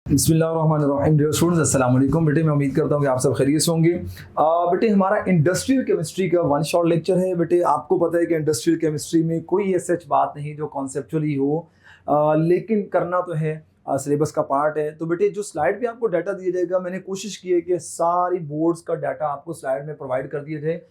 बिस्मिल्लाहिर्रहमानिर्रहीम। Dear students, अस्सलाम वालेकुम। बेटे मैं उम्मीद करता हूँ कि आप सब खैरियत से होंगे। बेटे हमारा इंडस्ट्रियल केमिस्ट्री का वन शॉट लेक्चर है। बेटे आपको पता है कि इंडस्ट्रियल केमिस्ट्री में कोई ऐसी सच बात नहीं जो कॉन्सेप्चुअली हो, लेकिन करना तो है, सिलेबस का पार्ट है। तो बेटे जो स्लाइड पे आपको डाटा दिया जाएगा, मैंने कोशिश की है कि सारी बोर्ड्स का डाटा आपको स्लाइड में प्रोवाइड कर दिया जाए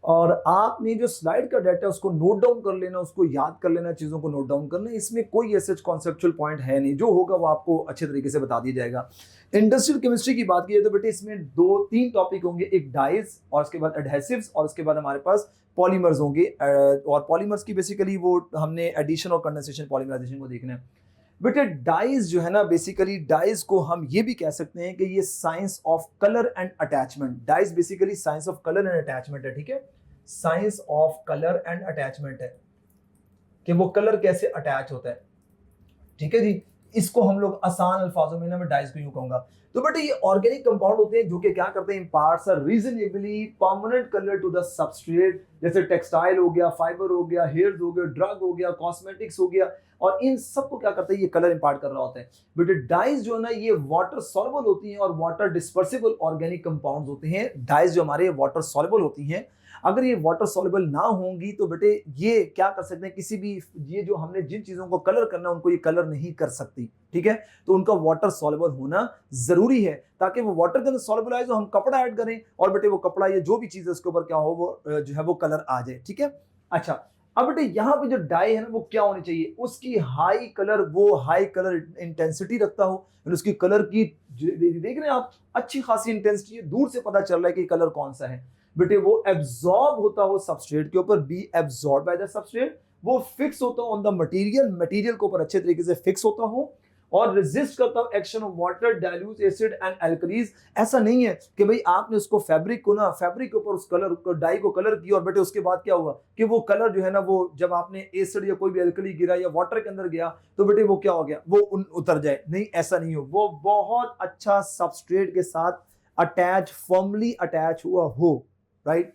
और आपने जो स्लाइड का डाटा है उसको नोट डाउन कर लेना, उसको याद कर लेना, चीज़ों को नोट डाउन करना। इसमें कोई ऐसे कॉन्सेप्चुअल पॉइंट है नहीं, जो होगा वो आपको अच्छे तरीके से बता दिया जाएगा। इंडस्ट्रियल केमिस्ट्री की बात की जाए तो बेटे इसमें 2-3 टॉपिक होंगे, एक डाइज और उसके बाद एडहेसिव्स और उसके बाद हमारे पास पॉलीमर्स होंगे। और पॉलीमर्स की बेसिकली वो हमने एडिशन और कंडेंसेशन पॉलीमराइजेशन को देखना है। बेटे डाइज जो है ना, बेसिकली डाइज को हम ये भी कह सकते हैं कि ये science of colour and attachment. Dyes basically science of colour and attachment है, ठीक है। Science of colour and attachment है कि वो कलर कैसे अटैच होता है, ठीक है जी। इसको हम लोग आसान अल्फाजों में ना, मैं डाइज को यूं कहूंगा। तो बेटे ये ऑर्गेनिक कंपाउंड होते हैं जो कि क्या करते हैं, imparts a reasonably permanent colour to the substrate. जैसे टेक्सटाइल हो गया, फाइबर हो गया, हेयर्स हो गया, ड्रग हो गया, कॉस्मेटिक्स हो गया, और इन सबको क्या करता है, ये कलर इम्पार्ट कर रहा होता है। बेटे डाइज जो है ना, ये वाटर सॉल्युबल होती हैं और वाटर डिस्पर्सिबल ऑर्गेनिक कंपाउंड्स होते हैं। डाइज जो हमारे वाटर सॉल्युबल होती हैं। अगर ये वाटर सॉल्युबल ना होंगी तो बेटे ये क्या कर सकते हैं, किसी भी ये जो हमने जिन चीजों को कलर करना है उनको ये कलर नहीं कर सकती, ठीक है। तो उनका वाटर सॉल्युबल होना जरूरी है ताकि वो वाटर के अंदर सॉल्युबल आए तो हम कपड़ा ऐड करें और बेटे वो कपड़ा या जो भी चीज है उसके ऊपर क्या हो, वो जो है वो कलर आ जाए, ठीक है। अच्छा, अब बेटे यहाँ पे जो डाई है ना वो क्या होनी चाहिए, उसकी हाई कलर, वो हाई कलर इंटेंसिटी रखता हो, उसकी कलर की देख रहे हैं आप, अच्छी खासी इंटेंसिटी है, दूर से पता चल रहा है कि कलर कौन सा है। बेटे वो एब्जॉर्ब होता हो सबस्ट्रेट के ऊपर, be absorb by the substrate, वो फिक्स होता हो ऑन द मटेरियल, मटेरियल के ऊपर अच्छे तरीके से फिक्स होता हो और रेजिस्ट करता हो action of water, dilute acid and alkalis. ऐसा नहीं है कि भाई आपने उसको फैब्रिक को ना, फैब्रिक के ऊपर उस कलर को, डाई को कलर किया और बेटे उसके बाद क्या हुआ कि वो कलर जो है ना, वो जब आपने एसिड या कोई भी एल्कली गिरा या वाटर के अंदर गया तो बेटे वो क्या हो गया, वो उतर जाए। नहीं, ऐसा नहीं हो, वो बहुत अच्छा सबस्ट्रेट के साथ अटैच, फर्मली अटैच हुआ हो, राइट।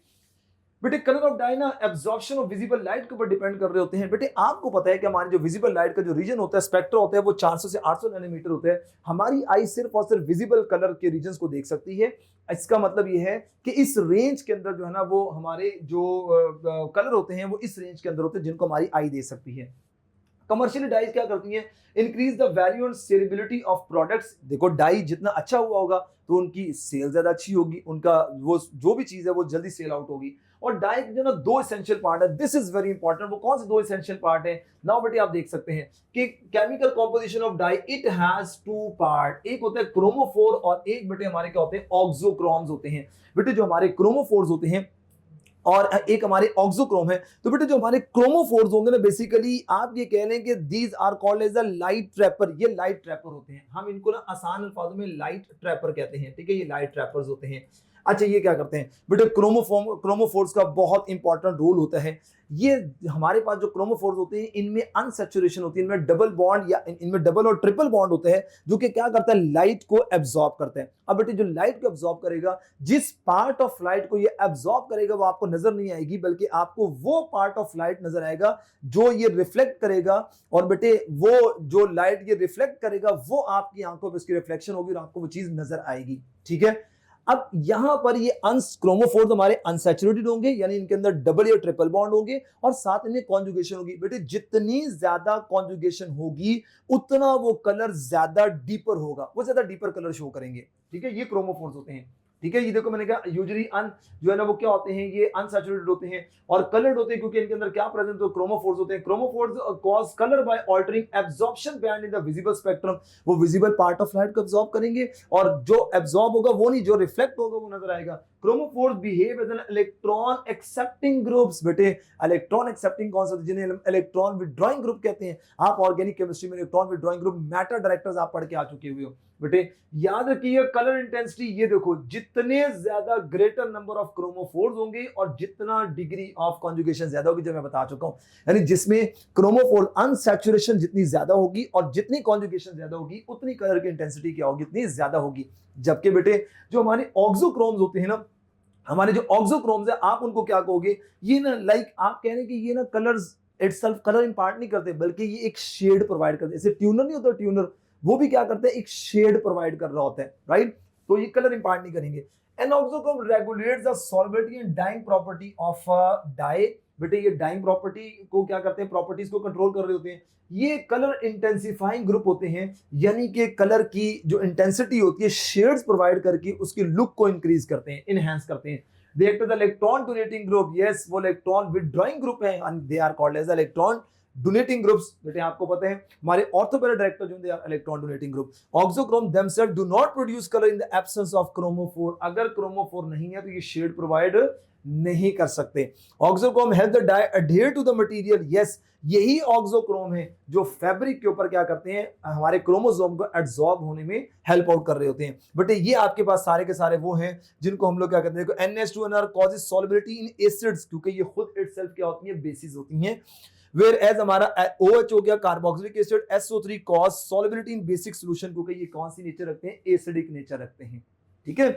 बेटे कलर ऑफ डाई ना एब्जॉर्प्शन ऑफ विजिबल लाइट के ऊपर डिपेंड कर रहे होते हैं। बेटे आपको पता है कि हमारी जो विजिबल लाइट का जो रीजन होता है, स्पेक्ट्रा होता है, वो 400 से 800 नैनोमीटर होता है। हमारी आई सिर्फ और सिर्फ विजिबल कलर के रीजन्स को देख सकती है। इसका मतलब ये है कि इस रेंज के अंदर जो है ना, वो हमारे जो कलर होते हैं वो इस रेंज के अंदर होते हैं जिनको हमारी आई दे सकती है। कमर्शियल डाइज क्या करती हैं, increase the value and saleability of products. देखो डाई जितना अच्छा हुआ होगा तो उनकी सेल ज्यादा अच्छी होगी, उनका वो जो भी चीज है वो जल्दी सेल आउट होगी। और डाई जो ना 2 एसेंशियल पार्ट है, दिस इज वेरी इंपॉर्टेंट। वो कौन से 2 एसेंशियल पार्ट है, नाउ बेटे आप देख सकते हैं कि chemical composition of dye, it has 2 part. एक होता है क्रोमोफोर और एक बेटे हमारे क्या होते हैं, ऑक्सोक्रोम्स होते हैं। बेटे जो हमारे क्रोमोफोर्स होते हैं और एक हमारे ऑक्सोक्रोम है। तो बेटे जो हमारे क्रोमोफोर्स होंगे ना, बेसिकली आप ये कह लें कि these are called as a light trapper. ये लाइट ट्रैपर होते हैं, हम इनको ना आसान अल्फाजों में लाइट ट्रैपर कहते हैं, ठीक है। ये लाइट ट्रैपर्स होते हैं। अच्छा, ये क्या करते हैं बेटे, क्रोमोफोर्स का बहुत इंपॉर्टेंट रोल होता है। ये हमारे पास जो क्रोमोफोर्स होते हैं इनमें अनसैचुरेशन होती है, इनमें डबल बॉन्ड या इनमें डबल और ट्रिपल बॉन्ड होते हैं जो कि क्या करता है, लाइट को एब्जॉर्ब करते हैं। अब बेटे जो लाइट को एब्जॉर्ब करेगा, जिस पार्ट ऑफ लाइट को ये एब्जॉर्ब करेगा वो आपको नजर नहीं आएगी, बल्कि आपको वो पार्ट ऑफ लाइट नजर आएगा जो ये रिफ्लेक्ट करेगा। और बेटे वो जो लाइट ये रिफ्लेक्ट करेगा वो आपकी आंखों पर उसकी रिफ्लेक्शन होगी और आपको वो चीज नजर आएगी, ठीक है। अब यहां पर ये क्रोमोफोर्स हमारे अनसैचुरेटेड होंगे, यानी इनके अंदर डबल या ट्रिपल बॉन्ड होंगे और साथ इनमें कॉन्जुगेशन होगी। बेटे जितनी ज्यादा कॉन्जुगेशन होगी उतना वो कलर ज्यादा डीपर होगा, वो ज्यादा डीपर कलर शो करेंगे, ठीक है। ये क्रोमोफोर्स होते हैं, ठीक है। ये देखो मैंने कहा यूजुअली जो है ना वो क्या होते हैं, ये अनसैचुरेटेड होते हैं और कलर्ड होते हैं क्योंकि इनके अंदर क्या प्रेजेंट हो, क्रोमोफोर्स होते हैं। Chromophores cause colour bye altering absorption band in the visible spectrum. वो विजिबल पार्ट ऑफ लाइट को एब्जॉर्ब करेंगे और जो एब्जॉर्ब होगा वो नहीं, जो रिफ्लेक्ट होगा वो नजर आएगा। Chromophores behave as an electron accepting groups. बेटे इलेक्ट्रॉन एक्सेप्टिंग कौन सा, जिन्हें इलेक्ट्रॉन विड्रॉइंग ग्रुप कहते हैं। आप ऑर्गेनिक केमिस्ट्री में electron withdrawing group, meta directors आप पढ़ के आ चुके हुए हो। बेटे याद रखिए कलर इंटेंसिटी, ये देखो जितने ज्यादा ग्रेटर नंबर ऑफ क्रोमोफोर्स होंगे और जितना डिग्री ऑफ कॉन्जुगेशन ज्यादा होगी, जो मैं बता चुका हूं, यानी जिसमें क्रोमोफोर अनसैचुरेशन जितनी ज्यादा होगी और जितनी कॉन्जुगेशन ज्यादा होगी उतनी कलर की इंटेंसिटी क्या होगी, इतनी ज्यादा होगी। जबकि बेटे जो हमारे ऑक्सोक्रोम्स होते हैं ना, हमारे जो ऑक्सोक्रोम्स है, आप उनको क्या कहोगे, ये ना लाइक आप कह रहे हैं कि ये ना कलर्स इटसेल्फ कलर इंपार्ट नहीं करते, बल्कि ये एक शेड प्रोवाइड करते हैं। जैसे ट्यूनर नहीं होता, ट्यूनर वो भी क्या करते हैं, एक शेड प्रोवाइड कर रहा होता है, राइट। तो ये कलर इंपार्ट नहीं करेंगे। And auxochrome regulates the solubility and dyeing property of dye. बेटे ये डाइंग प्रॉपर्टी को क्या करते हैं, प्रॉपर्टीज को कंट्रोल कर रहे होते हैं। ये कलर इंटेंसिफाइंग ग्रुप होते हैं, यानी कि कलर की जो इंटेंसिटी होती है शेड्स प्रोवाइड करके उसकी लुक को इंक्रीज करते हैं, इनहेंस करते हैं। They act as electron donating group, yes वो इलेक्ट्रॉन विथड्रॉइंग ग्रुप है and they are called as electron donating groups. बेटे आपको पता है हमारे ऑर्थोपेरा डायरेक्टर जो they are electron donating group. Auxochrome themselves do not produce colour in the absence of chromophore, अगर chromophore नहीं है तो ये शेड प्रोवाइड नहीं कर सकते। Auxochrome help the dye adhere to the material, yes यही ऑक्सोक्रोम है जो फैब्रिक के ऊपर क्या करते हैं, हमारे क्रोमोसोम को एब्जॉर्ब होने में हेल्प आउट कर रहे होते हैं। बट ये आपके पास सारे के सारे वो हैं जिनको हम लोग क्या कहते हैं, देखो NH2nR causes solubility in acids, क्योंकि ये खुद इटसेल्फ क्या होती है, बेसिस होती हैं। वेयर एज हमारा OH हो गया carboxylic acid, SO3 cause solubility in basic solution, क्योंकि ये कौन सी नेचर रखते हैं, एसिडिक नेचर रखते हैं, ठीक है।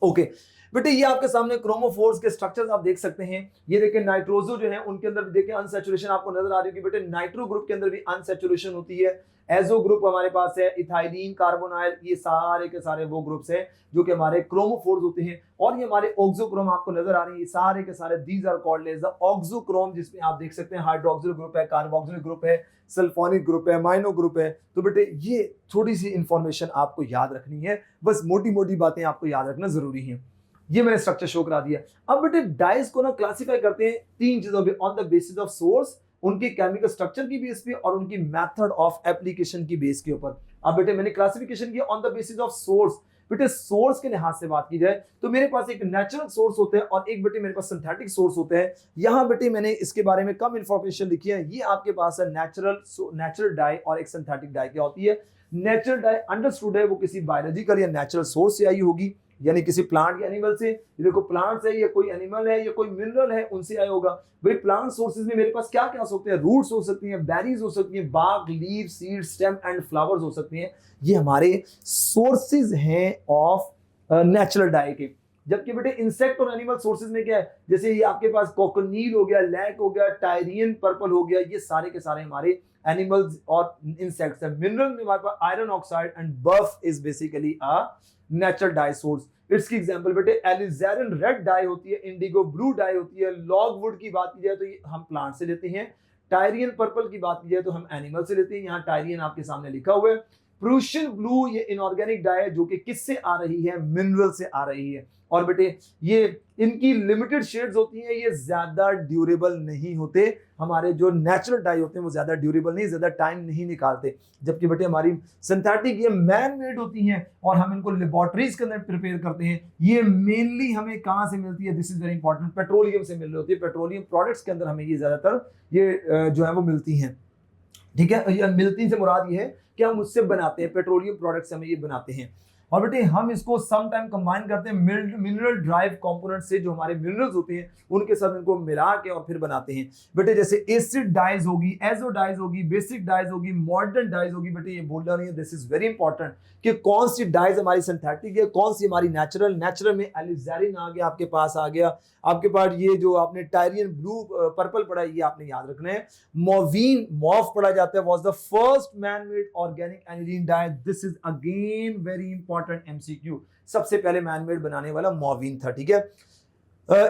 ओके बेटे ये आपके सामने क्रोमोफोर्स के स्ट्रक्चर्स आप देख सकते हैं। ये देखिए नाइट्रोजो जो है उनके अंदर भी देखिए अनसैचुरेशन आपको नजर आ रही है। बेटे नाइट्रो ग्रुप के अंदर भी अनसैचुरेशन होती है। एजो ग्रुप हमारे पास है, इथाइलिन, कार्बोनाइल, ये सारे के सारे वो ग्रुप्स हैं जो कि हमारे क्रोमोफोर्स होते हैं। और ये हमारे ऑक्सोक्रोम आपको नजर आ रही है, ये सारे के सारे these are called as the auxochrome, जिसमें आप देख सकते हैं हाइड्रोक्सिल ग्रुप है, कार्बोक्सिलिक ग्रुप है, सल्फोनिक ग्रुप है, अमाइनो ग्रुप है। तो बेटे ये थोड़ी सी इंफॉर्मेशन आपको याद रखनी है, बस मोटी मोटी बातें आपको याद रखना जरूरी है। ये मैंने स्ट्रक्चर शो करा दिया। अब बेटे डाइस को ना क्लासिफाई करते हैं तीन चीजों पे, on the basis of source, उनके केमिकल स्ट्रक्चर की बेस पे, और उनकी मेथड ऑफ एप्लीकेशन की बेस के ऊपर। अब बेटे मैंने क्लासिफिकेशन किया on the basis of source. बेटे सोर्स के लिहाज से बात की जाए तो मेरे पास एक नेचुरल सोर्स होता है और एक बेटे मेरे पास सिंथेटिक सोर्स होता है। यहाँ बेटे मैंने इसके बारे में कम इंफॉर्मेशन लिखी है। ये आपके पास है नेचुरल डाई और एक सिंथेटिक डाई क्या होती है। नेचुरल डाई अंडरस्टूड है वो किसी बायोलॉजिकल या नेचुरल सोर्स से आई होगी, यानी किसी प्लांट या एनिमल से। देखो प्लांट है या कोई एनिमल है या कोई मिनरल है उनसे आया होगा। भाई प्लांट सोर्सेज में मेरे पास क्या क्या हो सकते हैं, रूट्स हो सकती हैं, बेरीज हो सकती हैं, bark, leaf, seed, stem and flowers हो सकती हैं। ये हमारे सोर्सेज हैं ऑफ नेचुरल डाई के। जबकि बेटे इंसेक्ट और एनिमल सोर्सेज में क्या है, जैसे ये आपके पास कोकोनील हो गया, लैक हो गया, टायरियन पर्पल हो गया, ये सारे के सारे हमारे एनिमल्स और इंसेक्ट्स हैं। मिनरल में हमारे पास आयरन ऑक्साइड एंड बर्फ is basically a natural die source. इसकी एग्जांपल बेटे एलिजारिन रेड डाई होती है, इंडिगो ब्लू डाई होती है। लॉगवुड की बात की जाए तो ये हम प्लांट से लेते हैं। टायरियन पर्पल की बात की जाए तो हम एनिमल से लेते हैं। यहाँ टायरियन आपके सामने लिखा हुआ है। प्रूशियन ब्लू ये इनऑर्गेनिक डाई है जो कि किससे आ रही है, मिनरल से आ रही है। और बेटे ये इनकी लिमिटेड शेड्स होती हैं, ये ज्यादा ड्यूरेबल नहीं होते। हमारे जो नेचुरल डाई होते हैं वो ज्यादा ड्यूरेबल नहीं, ज्यादा टाइम नहीं निकालते। जबकि बेटे हमारी सिंथेटिक ये मैन मेड होती हैं और हम इनको लेबोरेटरीज के अंदर प्रिपेयर करते हैं। ये मेनली हमें कहां से मिलती है, this is very important, petroleum से मिल रही होती है। पेट्रोलियम प्रोडक्ट्स के अंदर हमें ये ज्यादातर ये जो है वो मिलती हैं, ठीक है। मिलती से मुराद ये है कि हम उससे बनाते हैं, पेट्रोलियम प्रोडक्ट्स हम ये बनाते हैं। और बेटे हम इसको सम टाइम कंबाइन करते हैं मिनरल ड्राइव कंपोनेंट से, जो हमारे मिनरल्स होते हैं उनके साथ इनको मिला के और फिर बनाते हैं। बेटे जैसे एसिड डाइज होगी, एजो डाइज होगी, बेसिक डाइज होगी, मॉडर्न डाइज होगी। बेटे ये बोलना नहीं है, दिस इज वेरी इंपॉर्टेंट कि कौन सी डाइज हमारी सिंथेटिक है, कौन सी हमारी नेचुरल। नेचुरल में एलिजारिन आ गया आपके पास, आ गया आपके पास ये जो आपने टायरियन ब्लू पर्पल पढ़ा है, ये आपने याद रखना है। मोविन मॉफ पढ़ा जाता है, was the first man made organic aniline dye. This is again very important MCQ, सबसे पहले मैन मेड बनाने वाला मोविन था, ठीक है।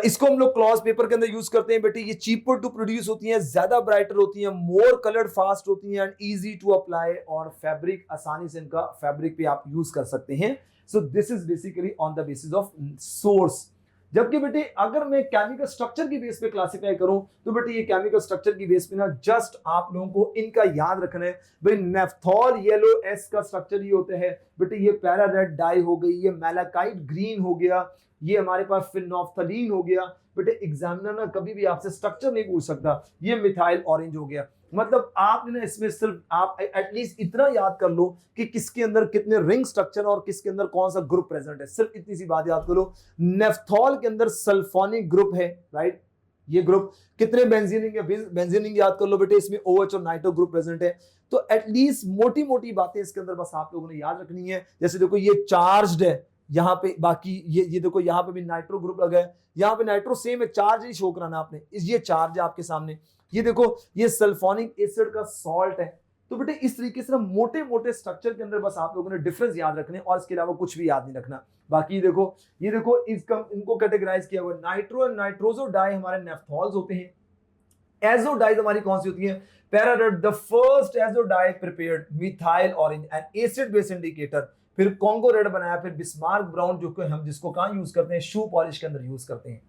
इसको हम लोग क्लॉथ पेपर के अंदर यूज करते हैं। बेटे ये चीपर टू प्रोड्यूस होती हैं, ज्यादा ब्राइटर होती हैं, मोर कलर्ड फास्ट होती हैं एंड इजी टू अप्लाई, और फैब्रिक आसानी से इनका फैब्रिक पे आप यूज कर सकते हैं। So this is basically on the basis of source. जबकि बेटे अगर मैं केमिकल स्ट्रक्चर की बेस पे क्लासिफाई करूं तो बेटे ये केमिकल स्ट्रक्चर की बेस पे ना जस्ट आप लोगों को इनका याद रखना है। भाई नेफ्थॉल येलो एस का स्ट्रक्चर ये होता है। बेटे ये पैरा रेड डाई हो गई, ये मैलाकाइट ग्रीन हो गया, ये हमारे पास फिनोफ्थलीन हो गया। बेटे एग्जामिनर ना कभी भी आपसे स्ट्रक्चर नहीं पूछ सकता। ये मिथाइल ऑरेंज हो गया। मतलब आपने ना इसमें सिर्फ आप एटलीस्ट इतना याद कर लो कि किसके अंदर कितने रिंग स्ट्रक्चर और किसके अंदर कौन सा ग्रुप प्रेजेंट है, सिर्फ इतनी सी बात याद करो। नेफ्थॉल के अंदर सल्फोनिक ग्रुप है, राइट। ये ग्रुप कितने बेंजीनिंग है, बेंजीनिंग याद कर लो बेटे, इसमें OH और नाइट्रो ग्रुप प्रेजेंट है। तो एटलीस्ट मोटी मोटी बातें इसके अंदर बस आप लोगों ने याद रखनी है। जैसे देखो ये चार्ज्ड है यहाँ पे, बाकी ये देखो यहाँ पे भी नाइट्रो ग्रुप लगा है, यहाँ पे नाइट्रो सेम है, चार्ज नहीं शो कराना आपने, ये चार्ज है आपके सामने। ये देखो ये सल्फोनिक एसिड का सॉल्ट है, तो बेटे इस तरीके से ना मोटे मोटे स्ट्रक्चर के अंदर बस आप लोगों ने डिफरेंस याद रखने और इसके अलावा कुछ भी याद नहीं रखना। बाकी देखो इनको कैटेगराइज किया हुआ, नाइट्रो एंड नाइट्रोजो डाई हमारे नेफ्थॉल्स होते हैं। एजो डाइज हमारी कौन सी होती है? Para red, the first azo dye prepared, methyl orange and acid base indicator. फिर कॉन्गो रेड बनाया, फिर बिस्मार्क ब्राउन जो हम जिसको कहां यूज करते हैं? शू पॉलिश के अंदर यूज करते हैं।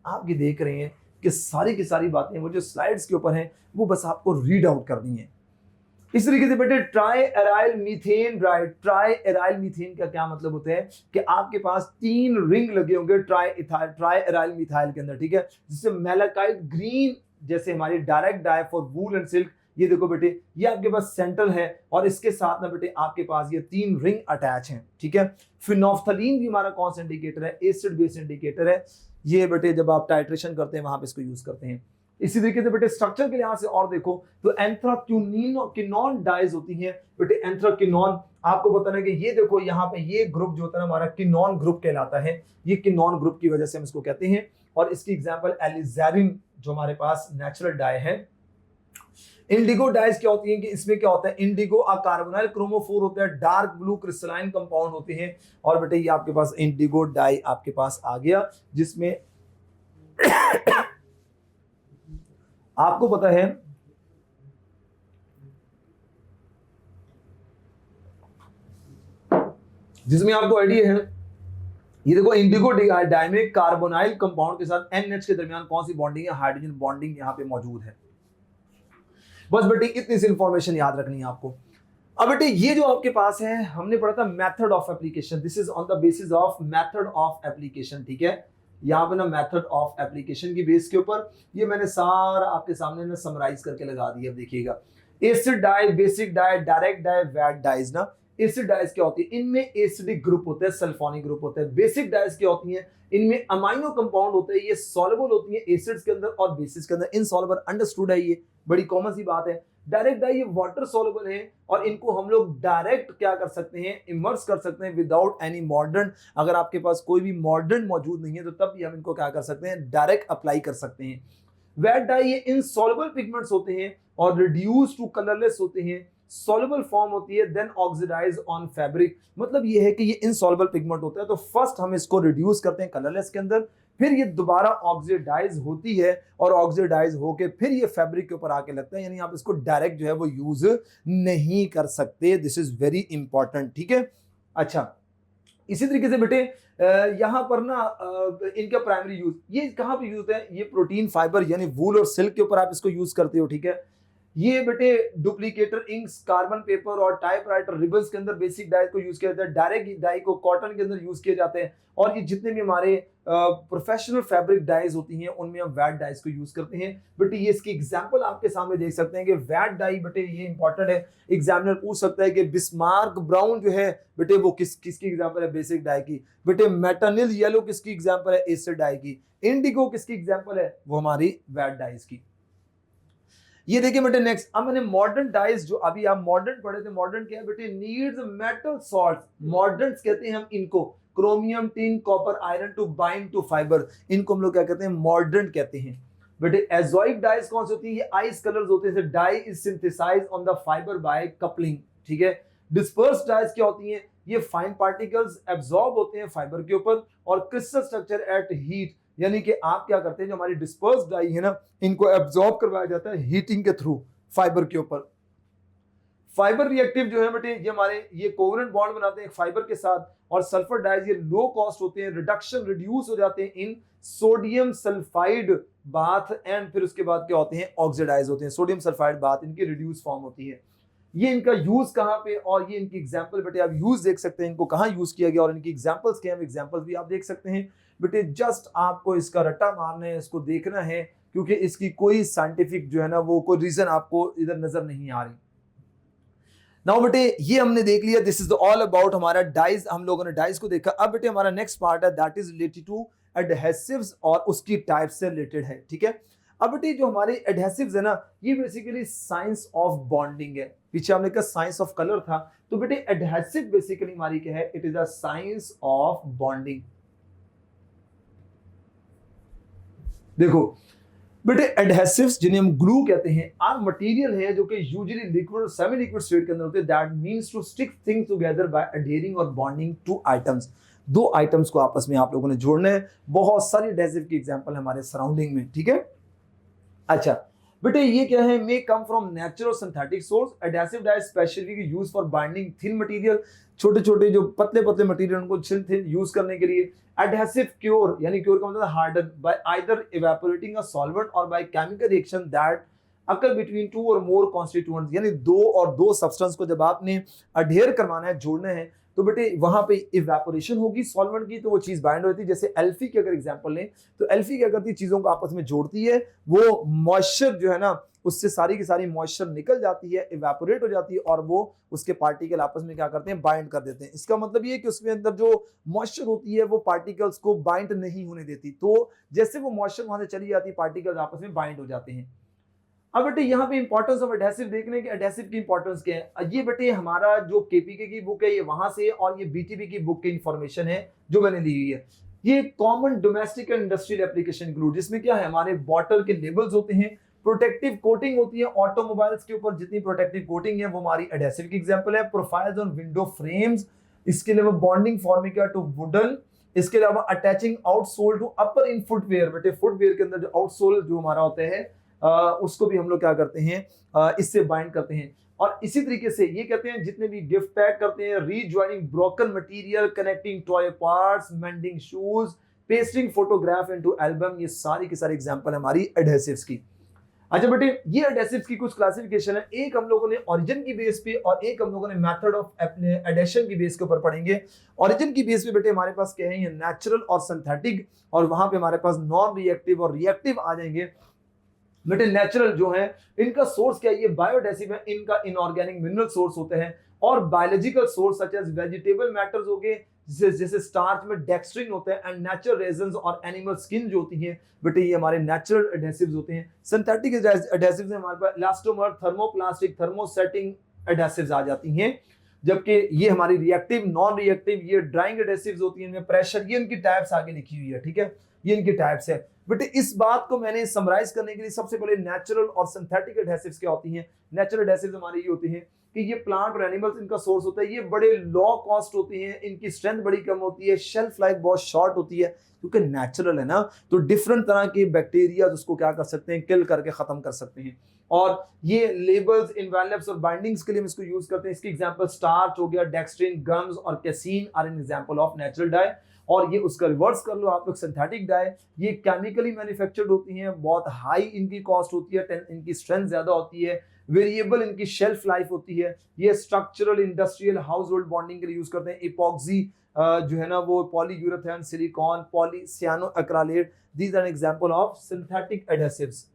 आप ये देख रहे हैं कि सारी की सारी बातें वो जो स्लाइड्स के ऊपर हैं वो बस आपको रीड आउट करनी है। इस तरीके से बेटे try aryl methane dried, try aryl methane का क्या मतलब होता है कि आपके पास 3 रिंग लगे होंगे ट्राई एराइल मिथाइल के अंदर, ठीक है, जिससे मैलाकाइट ग्रीन जैसे हमारी direct dye for wool and silk. ये देखो बेटे ये आपके पास सेंट्रल है और इसके साथ ना बेटे आपके पास ये 3 रिंग अटैच हैं, ठीक है। फिनोफ्थलीन भी हमारा कौन सा इंडिकेटर है? एसिड बेस इंडिकेटर है। ये बेटे जब आप टाइट्रेशन करते हैं वहां पे इसको यूज करते हैं। इसी तरीके से बेटे स्ट्रक्चर के लिहाज से और देखो तो एंथ्राक्विनोन डाइज होती हैं बेटे। एंथ्राक्विनोन आपको बताना है कि ये देखो यहाँ पे ये ग्रुप जो होता है हमारा किनोन ग्रुप कहलाता है। ये किनोन ग्रुप की वजह से हम इसको कहते हैं। और इसकी एग्जांपल एलिजारिन जो हमारे पास नेचुरल डाई है। इंडिगो डाइज क्या होती है कि इसमें क्या होता है? इंडिगो कार्बोनाइल क्रोमोफोर होता है, डार्क ब्लू क्रिस्टलाइन कंपाउंड होते हैं। और बेटे ये आपके पास इंडिगो डाई आपके पास आ गया जिसमें आपको पता है जिसमें आपको आइडिया है, ये देखो इंडिगो डाई में कार्बोनाइल कंपाउंड के साथ NH के दरमियान कौन सी बॉन्डिंग है? हाइड्रोजन बॉन्डिंग यहां पे मौजूद है। बस बेटे इतनी सी इंफॉर्मेशन याद रखनी है आपको। अब बेटे ये जो आपके पास है हमने पढ़ा था method of application, this is on the basis of method of application, ठीक है। यहाँ पे ना मेथड ऑफ एप्लीकेशन की बेस के ऊपर ये मैंने सारा आपके सामने ना समराइज करके लगा दिया। देखिएगा acid dye, basic dye, direct dye, vat dyes ना। एसिड डाइज क्या होती है? इनमें एसिडिक ग्रुप होता है, सल्फोनिक ग्रुप होता है। बेसिक डाइज क्या होती है? इनमें अमाइनो कंपाउंड होते हैं, ये सॉल्युबल होती है एसिड्स के अंदर और बेसिस के अंदर। इनसॉल्युबल अंडरस्टूड है, ये बड़ी कॉमन सी बात है। डायरेक्ट डाई ये वाटर सॉल्युबल है और इनको हम लोग डायरेक्ट क्या कर सकते हैं? इमर्स कर सकते हैं विदाउट एनी मॉडर्न। अगर आपके पास कोई भी मॉडर्न मौजूद नहीं है तो तब भी हम इनको क्या कर सकते हैं? डायरेक्ट अप्लाई कर सकते हैं। वेट डाई ये इनसॉल्युबल पिगमेंट्स होते हैं और रिड्यूस टू कलरलेस होते हैं। सॉल्युबल फॉर्म होती है, देन ऑक्सीडाइज ऑन फैब्रिक। मतलब ये है कि ये इनसॉल्युबल पिगमेंट होता है तो फर्स्ट हम इसको रिड्यूस करते हैं कलरलेस के अंदर, फिर ये दोबारा ऑक्सीडाइज होती है और ऑक्सीडाइज होके फिर ये फैब्रिक के ऊपर आके लगता है। यानी आप इसको डायरेक्ट जो है वो यूज नहीं कर सकते। दिस इज वेरी इंपॉर्टेंट, ठीक है। अच्छा इसी तरीके से बेटे यहां पर ना इनका प्राइमरी यूज ये कहां पे यूज है? ये प्रोटीन फाइबर यानी वूल और सिल्क के ऊपर आप इसको यूज करते हो, ठीक है। ये बेटे डुप्लीकेटर इंक्स, कार्बन पेपर और टाइपराइटर रिबन्स के अंदर बेसिक डाई को यूज किया जाता है। डायरेक्ट डाई को कॉटन के अंदर यूज किए जाते हैं। और ये जितने भी हमारे प्रोफेशनल फैब्रिक डाइज होती हैं उनमें हम वैट डाइज को यूज करते हैं। बेटे ये इसकी एग्जांपल आपके सामने देख सकते हैं कि वैट डाई बेटे ये इंपॉर्टेंट है। एग्जामिनर पूछ सकता है कि बिस्मार्क ब्राउन जो है बेटे वो किसकी एग्जांपल है? बेसिक डाई की। बेटे मेटानिल येलो किसकी एग्जांपल है? एसिड डाई की। इंडिगो किसकी एग्जांपल है? वो हमारी वैट डाइज की। ये देखिए बेटे नेक्स्ट, अब मैंने मॉडर्न डाइज जो अभी आप मॉडर्न पढ़े थे, मॉडर्न क्या है बेटे? नीड्स मेटल सॉल्ट्स, मॉडर्न्स कहते हैं हम इनको। Chromium, tin, copper, iron to bind to fibre, इनको हम लोग क्या कहते हैं? मॉडर्न कहते हैं। बेटे एजोइक डाइज कौन सी होती है? ये आइस कलर्स होते हैं। Dye is synthesised on the fibre by coupling, ठीक है। डिस्पर्स डाइज क्या होती हैं? ये फाइन पार्टिकल्स एब्जॉर्ब होते हैं फाइबर के ऊपर और क्रिस्टल स्ट्रक्चर एट हीट, यानी कि आप क्या करते हैं जो हमारी डिस्पर्स डाई है ना इनको एब्जॉर्ब करवाया जाता है हीटिंग के थ्रू फाइबर के ऊपर। फाइबर रिएक्टिव जो है बेटे ये हमारे ये कोवेलेंट बॉन्ड बनाते हैं फाइबर के साथ। और सल्फर डाइज ये लो कॉस्ट होते हैं, रिडक्शन रिड्यूस हो जाते हैं इन सोडियम सल्फाइड बाथ एंड फिर उसके बाद क्या होते हैं? ऑक्सीडाइज होते हैं। सोडियम सल्फाइड बाथ इनकी रिड्यूस फॉर्म होती है। ये इनका यूज कहां पे और ये इनकी एग्जांपल बेटे आप यूज देख सकते हैं इनको कहां यूज किया गया और इनकी एग्जांपल्स क्या है, एग्जांपल्स भी आप देख सकते हैं। बेटे जस्ट आपको इसका रट्टा मारना है, इसको देखना है क्योंकि इसकी कोई साइंटिफिक जो है ना वो कोई रीजन आपको इधर नजर नहीं आ रही। नाउ बेटे ये हमने देख लिया, दिस इज ऑल अबाउट हमारा डाइज, हम लोगों ने डाइज को देखा। अब बेटे हमारा नेक्स्ट पार्ट है that is related to adhesives और उसकी टाइप से रिलेटेड है, ठीक है। अब बेटे जो हमारे एडहेसिव्स है ना ये बेसिकली साइंस ऑफ बॉन्डिंग है। पीछे हमने कहा साइंस ऑफ कलर था, तो बेटे एडहेसिव बेसिकली हमारी क्या है? It is a science of bonding. देखो बेटे एडहेसिव्स जिन्हें हम ग्लू कहते हैं आर मटेरियल है जो कि यूजुअली लिक्विड और सेमी लिक्विड स्टेट के अंदर होते हैं, that means to stick things together by adhering और बॉन्डिंग टू आइटम्स। दो आइटम्स को आपस में आप लोगों ने जोड़ना है। बहुत सारी एडहेसिव की एग्जांपल हमारे सराउंडिंग में, ठीक है। अच्छा बेटे ये क्या है, may come from natural synthetic source. Adhesive dye specially use for binding thin material, छोटे छोटे जो पतले पतले मटेरियल उनको थिन थिन यूज करने के लिए। एडहेसिव क्योर, यानी क्योर का मतलब harden by either evaporating a solvent और by chemical reaction that occur between two और मोर कॉन्स्टिट्यूएंट्स, यानी दो और दो सब्सटेंस को जब आपने अडेयर करवाना है, जोड़ना है, तो बेटे वहां पे इवेपोरेशन होगी सॉल्वेंट की, तो वो चीज बाइंड होती है। जैसे एल्फी की अगर एग्जांपल लें तो एल्फी क्या करती है, चीजों को आपस में जोड़ती है, वो मॉइस्चर जो है ना उससे सारी की सारी मॉइस्चर निकल जाती है, इवेपोरेट हो जाती है और वो उसके पार्टिकल आपस में क्या करते हैं, बाइंड कर देते हैं। इसका मतलब ये कि उसके अंदर जो मॉइस्चर होती है वो पार्टिकल्स को बाइंड नहीं होने देती, तो जैसे वो मॉइस्चर वहां से चली जाती है पार्टिकल्स आपस में बाइंड हो जाते हैं। अब बेटे यहाँ पे इंपॉर्टेंस ऑफ एडहेसिव देखने की, एडहेसिव की इंपॉर्टेंस क्या है। ये बेटे हमारा जो केपीके की बुक है ये वहां से, और ये बीटीबी की बुक की इंफॉर्मेशन है जो मैंने ली हुई है। ये common domestic and industrial application glue, जिसमें क्या है, हमारे बॉटल के लेबल्स होते हैं, प्रोटेक्टिव कोटिंग होती है ऑटोमोबाइल्स के ऊपर, जितनी प्रोटेक्टिव कोटिंग है वो हमारी एडहेसिव की एग्जांपल है। प्रोफाइल्स ऑन विंडो फ्रेम्स, इसके अलावा बॉन्डिंग फॉर्मिका टू वुडन, इसके अलावा attaching outsole to upper in footwear. बेटे फुटवेयर के अंदर जो आउटसोल जो हमारा होता है उसको भी हम लोग क्या करते हैं, इससे बाइंड करते हैं। और इसी तरीके से ये कहते हैं जितने भी गिफ्ट पैक करते हैं, rejoining broken material, connecting toy parts, mending shoes, pasting photograph into album, ये सारी की सारी एग्जांपल है हमारी एडहेसिव्स की। अच्छा बेटे ये एडहेसिव्स की कुछ क्लासिफिकेशन है, एक हम लोगों ने ओरिजिन की बेस पे और एक हम लोगों ने मेथड ऑफ एडेशन की बेस के ऊपर पढ़ेंगे। ओरिजिन की बेस पे बेटे हमारे पास क्या है, ये नेचुरल और सिंथेटिक, और वहां पे हमारे पास नॉन रिएक्टिव और रिएक्टिव आ जाएंगे। बेटे नेचुरल जो है इनका सोर्स क्या है, ये बायोडेसिव है, इनका इनऑर्गेनिक मिनरल सोर्स होते हैं, और biological source such as vegetable matters हो गए, जैसे स्टार्च में डेक्स्ट्रिन होते हैं, एंड नेचुरल रेजन्स और एनिमल स्किन जो होती है, बेटे ये हमारे नेचुरल एडहेसिव्स होते हैं। सिंथेटिक एडहेसिव्स में हमारे पास इलास्टोमर, थर्मोप्लास्टिक, थर्मोसेटिंग एडहेसिव्स आ जाती हैं, जबकि ये हमारी रिएक्टिव, नॉन रिएक्टिव, ये ड्राइंग एडहेसिव्स होती हैं, इनमें प्रेशर, ये इनकी टाइप्स आगे लिखी हुई है, ठीक है, ये इनकी टाइप्स है। बेटे इस बात को मैंने समराइज करने के लिए सबसे पहले नेचुरल और सिंथेटिक एडहेसिव्स क्या होती हैं। नेचुरल एडहेसिव्स हमारे ये होते हैं कि ये प्लांट और एनिमल्स इनका सोर्स होता है, ये बड़े लो कॉस्ट होती हैं, इनकी स्ट्रेंथ बड़ी कम होती है, शेल्फ लाइफ बहुत शॉर्ट होती है, क्योंकि नेचुरल है ना, तो डिफरेंट तरह के बैक्टीरिया उसको क्या कर सकते हैं, किल करके खत्म कर सकते हैं। और ये लेबल्स, इनवेलप्स और बाइंडिंग्स के लिए हम इसको यूज करते हैं। इसकी एग्जांपल स्टार्च हो गया, डेक्स्ट्रिन, गम्स और casein are an example of natural dye. और ये उसका रिवर्स कर लो आप लोग, सिंथेटिक डाई, ये केमिकली मैन्युफैक्चर्ड होती हैं, बहुत हाई इनकी कॉस्ट होती है, इनकी स्ट्रेंथ ज्यादा होती है, वेरिएबल इनकी शेल्फ लाइफ होती है। ये structural, industrial, house hold bonding के लिए यूज करते हैं। इपॉक्सी जो है ना वो polyurethane, silicone, polycyano acrylate, these are example of synthetic adhesives.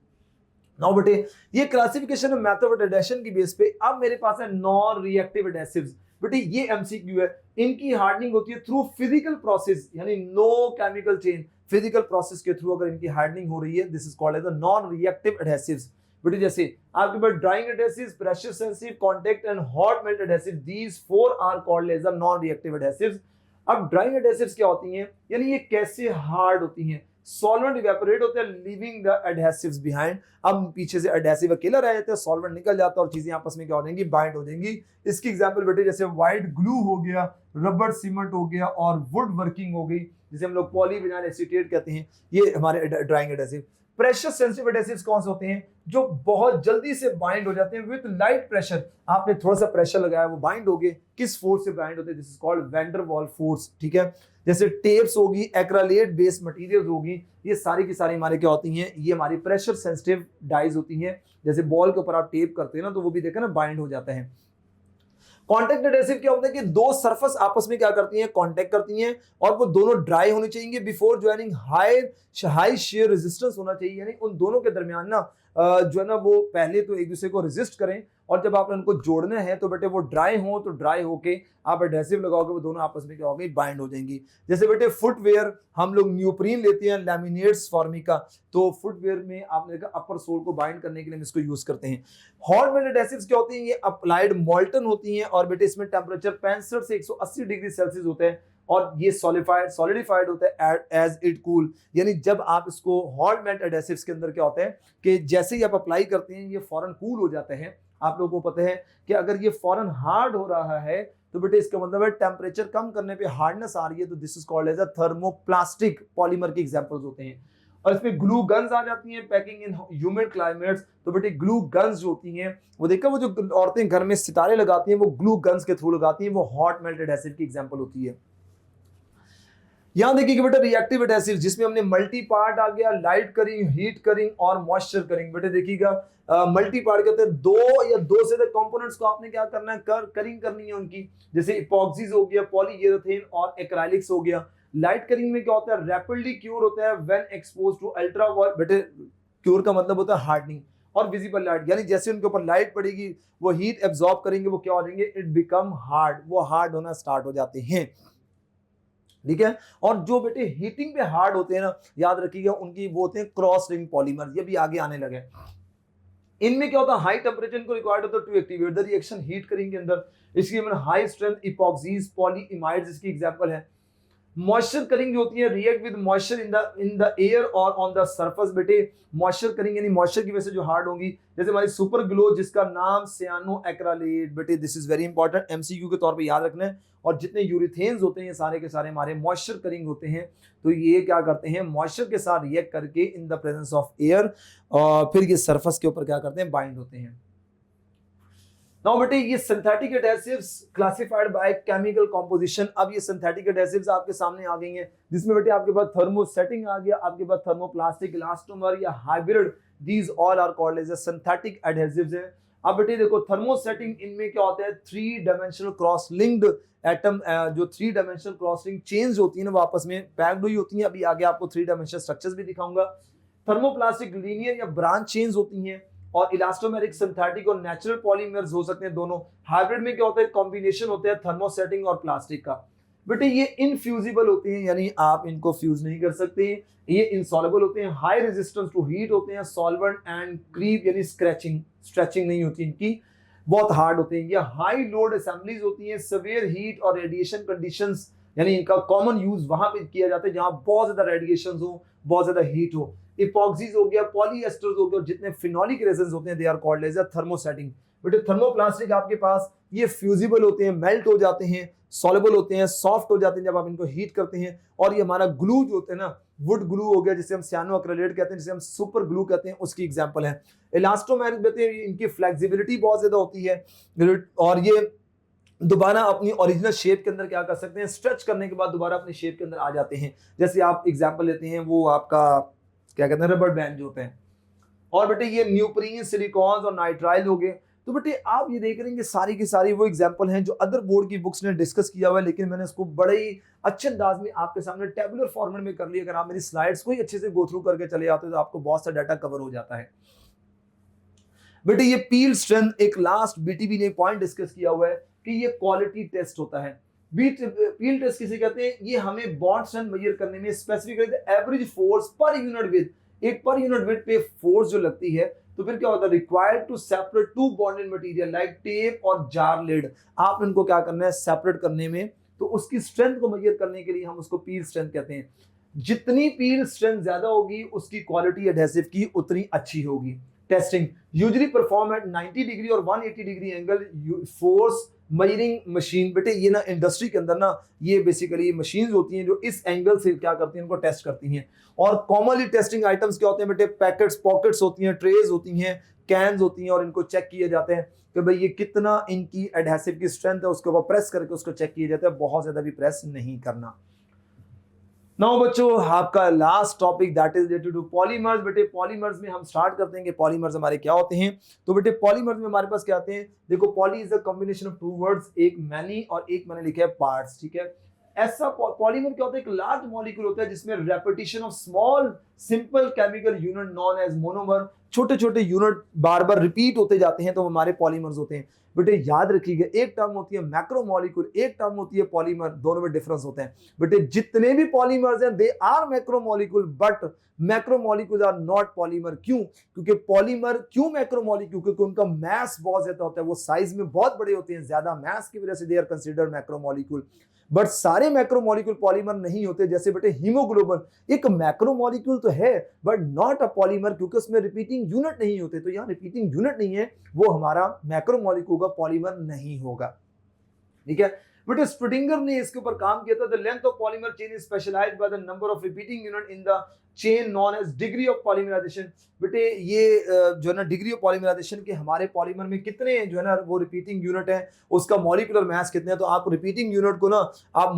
Now बेटे ये classification of method of adhesion की बेस पे अब मेरे पास है नॉन रिएक्टिव एडहेसिव्स। बेटे ये एमसीक्यू है, इनकी हार्डनिंग होती है थ्रू फिजिकल प्रोसेस, यानी no chemical change, physical process के थ्रू अगर इनकी हार्डनिंग हो रही है, this is called as the non reactive adhesives. बेटे जैसे आपके पास drying adhesives, pressure sensitive, contact and hot melt adhesive, these four are called as the non reactive adhesives. अब ड्राइंग एडहेसिव्स क्या होती हैं, यानी ये कैसे हार्ड होती हैं, सॉल्वेंट इवेपोरेट होते हैं, लीविंग द एडहेसिव्स बिहाइंड। अब पीछे से एडहेसिव अकेला रह जाता है, सॉल्वेंट निकल जाता है और चीजें आपस में क्या हो जाएंगी, बाइंड हो जाएंगी। इसकी एग्जांपल बेटे जैसे व्हाइट ग्लू हो गया, रबर सीमेंट हो गया और वुड वर्किंग हो गई, जिसे हम लोग पॉलीविनाइल एसीटेट कहते हैं, ये हमारे drawing adhesive. Pressure sensitive adhesives कौन से होते हैं, जो बहुत जल्दी से बाइंड हो जाते हैं विद लाइट प्रेशर, आपने थोड़ा सा प्रेशर लगाया वो बाइंड हो गए, किस फोर्स से बाइंड होते हैं, this is called van der वाल फोर्स, ठीक है। जैसे टेप्स होगी, एक्राइलेट बेस्ड मटेरियल्स होगी, ये सारी की सारी हमारे क्या होती हैं, ये हमारी प्रेशर सेंसिटिव डाइज होती हैं। जैसे बॉल के ऊपर आप टेप करते हैं ना, तो वो भी देखा ना बाइंड हो जाता है। कॉन्टैक्ट एडहेसिव क्या होता है कि दो सरफेस आपस में क्या करती हैं, कांटेक्ट करती हैं, और वो दोनों ड्राई होनी चाहिए before joining, high share resistance होना चाहिए, यानी उन दोनों के दरमियान ना जो है ना वो पहले तो एक दूसरे को रेजिस्ट करें, और जब आपने उनको जोड़ना है तो बेटे वो ड्राई हो, तो ड्राई होके आप एडहेसिव लगाओगे, वो दोनों आपस में क्या होगी, बाइंड हो जाएंगी। जैसे बेटे फुटवेयर हम लोग न्यूप्रीन लेते हैं, लैमिनेट्स फॉर्मिका, तो फुटवेयर में आपने देखा अपर सोल को बाइंड करने के लिए हम इसको यूज करते हैं। हॉट मेल्ट एडहेसिव्स क्या होती हैं, ये अप्लाइड मोल्टन होती हैं, और बेटे इसमें टेम्परेचर 65 से 180 डिग्री सेल्सियस होता है, और ये सॉलिडिफाइड होता है एज इट कूल, यानी जब आप इसको हॉट मेल्ट एडेसिव्स के अंदर क्या होता है कि जैसे ही आप अप्लाई करते हैं ये फौरन कूल हो जाते हैं। आप लोगों को पता है कि अगर ये फौरन हार्ड हो रहा है तो बेटे इसका मतलब है टेम्परेचर कम करने पे हार्डनेस आ रही है, तो this is called as a thermoplastic polymer के एग्जांपल्स होते हैं। और इसमें ग्लू गन्स आ जाती हैं, पैकिंग इन ह्यूमिड क्लाइमेट्स। तो बेटे ग्लू गन्स जो होती हैं वो देखा, वो जो औरतें घर में सितारे लगाती हैं वो ग्लू गन्स के थ्रू लगाती हैं, वो हॉट मेल्ट एडेसिव की एग्जांपल होती है। यहां देखिए कि बेटा रिएक्टिव एडेसिव जिसमें हमने मल्टी पार्ट आ गया, लाइट करिंग, हीट करिंग और मॉइस्चर करिंग। बेटे देखिएगा मल्टी पार्ट कहते हैं दो या दो से अधिक कंपोनेंट्स को आपने क्या करना है, करिंग करनी है उनकी, जैसे इपॉक्सीज हो गया, पॉलीयूरेथेन और एक्राइलिक्स हो गया। लाइट करिंग में क्या होता है, रैपिडली क्योर होता है व्हेन एक्सपोज्ड टू अल्ट्रावायलेट। बेटे क्योर का मतलब होता है हार्डनिंग और विजिबल लाइट, यानी जैसे उनके ऊपर लाइट पड़ेगी वो हीट एब्जॉर्ब करेंगे, वो क्या हो जाएंगे, इट बिकम हार्ड, वो हार्ड होना स्टार्ट हो जाते हैं। ठीक है। और जो बेटे हीटिंग पे हार्ड होते हैं ना, याद रखिएगा उनकी वो होते हैं क्रॉस लिंक पॉलीमर, ये भी आगे आने लगे। इनमें क्या होता है, हाई टेम्परेचर को रिक्वायर्ड होता है to activate the reaction heat करेंगे अंदर, इसलिए मैंने हाई स्ट्रेंथ इपॉक्सीज पॉलीइमाइड्स इसकी एग्जांपल है। मॉइस्चर करिंग जो होती है, react with moisture in the air और ऑन द सरफेस। बेटे मॉइस्चर करिंग यानी मॉइस्चर की वजह से जो हार्ड होगी, जैसे हमारी सुपर ग्लो जिसका नाम सियानो एक्रालेट। बेटे this is very important, MCQ के तौर पे याद रखना है। और जितने यूरिथेन्स होते हैं सारे के सारे हमारे मॉइस्चर करिंग होते हैं, तो ये क्या करते हैं, मॉइस्चर के साथ रिएक्ट करके इन द प्रेजेंस ऑफ एयर और फिर ये सरफेस के ऊपर क्या करते हैं, बाइंड होते हैं। नाउ बेटे ये synthetic adhesives classified by chemical composition. अब ये सिंथेटिक एडेसिव्स आपके सामने आ गई हैं, जिसमें बेटे आपके पास थर्मोसेटिंग आ गया, आपके पास थर्मोप्लास्टिक, इलास्टोमर या hybrid, these all are called as synthetic adhesives हैं। अब बेटे देखो थर्मोसेटिंग, इनमें क्या होता है, three dimensional cross linked atom, जो three dimensional cross link chains होती है ना वो आपस में पैक्ड हुई होती हैं। अभी आगे आपको थ्री डायमेंशनल स्ट्रक्चर्स भी दिखाऊंगा। थर्मोप्लास्टिक लीनियर या ब्रांच चेन्स होती हैं, और इलास्टोमेरिक सिंथेटिक और नेचुरल पॉलीमर्स हो सकते हैं दोनों। हाइब्रिड में क्या होता है, कॉम्बिनेशन होता है थर्मोसेटिंग और प्लास्टिक का। बेटे ये इनफ्यूजिबल होते हैं, यानी आप इनको फ्यूज नहीं कर सकते। ये इनसॉल्युबल होते हैं, हाई रेजिस्टेंस टू हीट होते हैं, सॉल्वेंट एंड क्रीप यानी स्ट्रेचिंग नहीं होती इनकी, बहुत हार्ड होते हैं। ये हाई लोड असेंबलीज होती हैं, सेवियर हीट और रेडिएशन कंडीशंस, यानी इनका कॉमन यूज वहां पे किया जाता है जहां बहुत ज्यादा रेडिएशन हो, बहुत ज्यादा हीट हो। इपॉक्सीज हो गया, पॉलीएस्टर्स हो गया, जितने फिनोलिक रेजन्स होते हैं they are called as a thermosetting. बेटे थर्मोप्लास्टिक आपके पास ये फ्यूजिबल होते हैं, मेल्ट हो जाते हैं, सॉल्युबल होते हैं, सॉफ्ट हो जाते हैं जब आप इनको हीट करते हैं। और ये हमारा ग्लू जो होते हैं ना, वुड ग्लू हो गया जिसे हम सियानो एक्रिलेट कहते हैं, जिसे हम सुपर ग्लू कहते हैं, उसकी एग्जांपल है। इलास्टोमेरिक कहते हैं, इनकी फ्लेक्सिबिलिटी बहुत ज्यादा होती है और ये दोबारा अपनी ओरिजिनल शेप के अंदर क्या कर सकते हैं, स्ट्रेच करने के बाद दोबारा अपनी शेप के अंदर आ जाते हैं। जैसे आप एग्जांपल लेते हैं वो आपका क्या कहते हैं, रबर बैंड जो होते हैं। और बेटे ये न्यूप्रीन, सिलिकॉन्स और नाइट्राइल हो गए। तो बेटे आप ये देख रहे हैं कि सारी की सारी वो एग्जांपल हैं जो अदर बोर्ड की बुक्स ने डिस्कस किया हुआ है, लेकिन मैंने इसको बड़े ही अच्छे अंदाज में आपके सामने टेबुलर फॉर्मेट में कर लिया। अगर आप मेरी स्लाइड्स को ही अच्छे से गो थ्रू करके चले जाते हो तो आपको बहुत सा डाटा कवर हो जाता है। बेटे ये पील स्ट्रेंथ, एक लास्ट बीटीबी ने पॉइंट डिस्कस किया हुआ है कि ये क्वालिटी टेस्ट होता है। पील टेस्ट किसे कहते हैं, ये हमें बॉन्ड स्ट्रेंथ मेजर करने में, specifically average force per unit width, एक पर यूनिट विड्थ पे फोर्स जो लगती है, तो फिर क्या होता है, required to separate two bonded material like tape और जार लिड। आप इनको क्या करना है, सेपरेट करने में, तो उसकी स्ट्रेंथ को मेजर करने के लिए हम उसको पील स्ट्रेंथ कहते हैं। जितनी पील स्ट्रेंथ ज्यादा होगी उसकी क्वालिटी एडहेसिव की उतनी अच्छी होगी। Testing usually perform at 90 degree और 180 degree angle force measuring machine. बेटे ये ना इंडस्ट्री के अंदर ना ये बेसिकली मशीन्स होती हैं जो इस एंगल से क्या करती हैं, इनको टेस्ट करती हैं। और कॉमनली टेस्टिंग आइटम्स क्या होते हैं बेटे, पैकेट्स, पॉकेट्स होती हैं, ट्रेज होती हैं, कैन्स होती हैं, और इनको चेक किए जाते हैं कि भाई ये कितना इनकी एडहेसिव की स्ट्रेंथ है, उसके ऊपर प्रेस करके उसको चेक किया जाता है, बहुत ज्यादा भी प्रेस नहीं करना। नाउ बच्चों आपका last topic that is related to polymers. बेटे पॉलीमर्स में हम स्टार्ट करते हैं कि पॉलीमर्स हमारे क्या होते हैं। तो बेटे पॉलीमर्स में हमारे पास क्या आते हैं, देखो poly is a combination of two words, एक मैनी और एक मैंने लिखा है पार्ट्स। ठीक है, ऐसा पॉलीमर क्या होता है, एक लार्ज मॉलिक्यूल होता है जिसमें repetition of small simple chemical unit known as monomer. छोटे छोटे यूनिट बार बार रिपीट होते जाते हैं तो हमारे पॉलीमर्स होते हैं। बेटे याद रखिएगा, एक टर्म होती है मैक्रोमोलिक्यूल, एक टर्म होती है पॉलीमर, दोनों में डिफरेंस होते हैं। बेटे जितने भी पॉलीमर्स हैं they are macromolecule, but macromolecule are not polymer. क्यों? क्योंकि पॉलीमर क्यों मैक्रोमोलिक्यूल? क्योंकि उनका मास बहुत ज्यादा होता है, वो साइज में बहुत बड़े होते हैं, ज्यादा मास की वजह से they are considered macromolecule. But सारे मैक्रोमोलिक्यूल पॉलीमर नहीं होते। जैसे बेटे हीमोग्लोबिन एक मैक्रोमोलिक्यूल तो है बट नॉट अ पॉलीमर, क्योंकि उसमें रिपीटिंग यूनिट नहीं होते। तो यहाँ रिपीटिंग यूनिट नहीं है, वो हमारा मैक्रोमोलिक्यूल का पॉलीमर नहीं होगा। ठीक है बेटे, स्प्रेडिंगर ने इसके ऊपर काम किया था। The length of polymer chain is specialised by the number of repeating unit in the chain known as degree of polymerisation. बेटे ये जो है ना डिग्री ऑफ पॉलीमराइजेशन के हमारे पॉलीमर में कितने जो है ना वो रिपीटिंग यूनिट है, उसका मॉलिक्यूलर मास कितने हैं। तो आप रिपीटिंग यूनिट को ना आप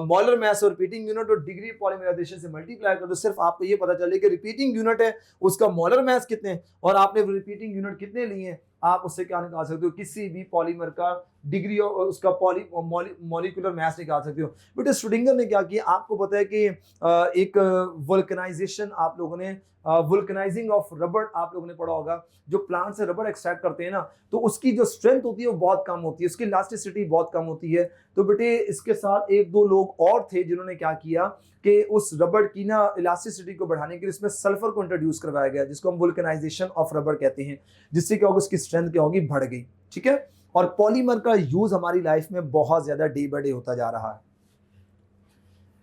मॉलर मास और रिपीटिंग यूनिट और डिग्री ऑफ पॉलीमराइजेशन से मल्टीप्लाई कर दो, सिर्फ आपको ये पता चले कि रिपीटिंग यूनिट है उसका मॉलर मास कितने हैं और आपने रिपीटिंग यूनिट कितने लिए हैं। आप उससे क्या निकाल सकते हो, किसी भी पॉलीमर का डिग्री ऑफ उसका मॉलिक्यूलर मास निकाल सकते हो। बेटे श्रोडिंगर ने क्या किया, आपको पता है कि एक वल्कनाइजेशन आप लोगों ने वल्कनाइजिंग ऑफ रबर आप लोगों ने पढ़ा होगा। जो प्लांट से रबर एक्सट्रैक्ट करते हैं ना, तो उसकी जो स्ट्रेंथ होती है वो बहुत कम होती है, उसकी इलास्टिसिटी बहुत कम होती है। तो बेटे इसके साथ एक दो लोग और थे जिन्होंने क्या किया कि उस रबर की ना इलास्टिसिटी को बढ़ाने के लिए इसमें सल्फर को इंट्रोड्यूस करवाया गया, जिसको हम वल्कनाइजेशन ऑफ रबर कहते हैं, जिससे क्या होगा उसकी स्ट्रेंथ क्या होगी, बढ़ गई। ठीक है, और पॉलीमर का यूज हमारी लाइफ में बहुत ज्यादा डे बाय डे होता जा रहा है।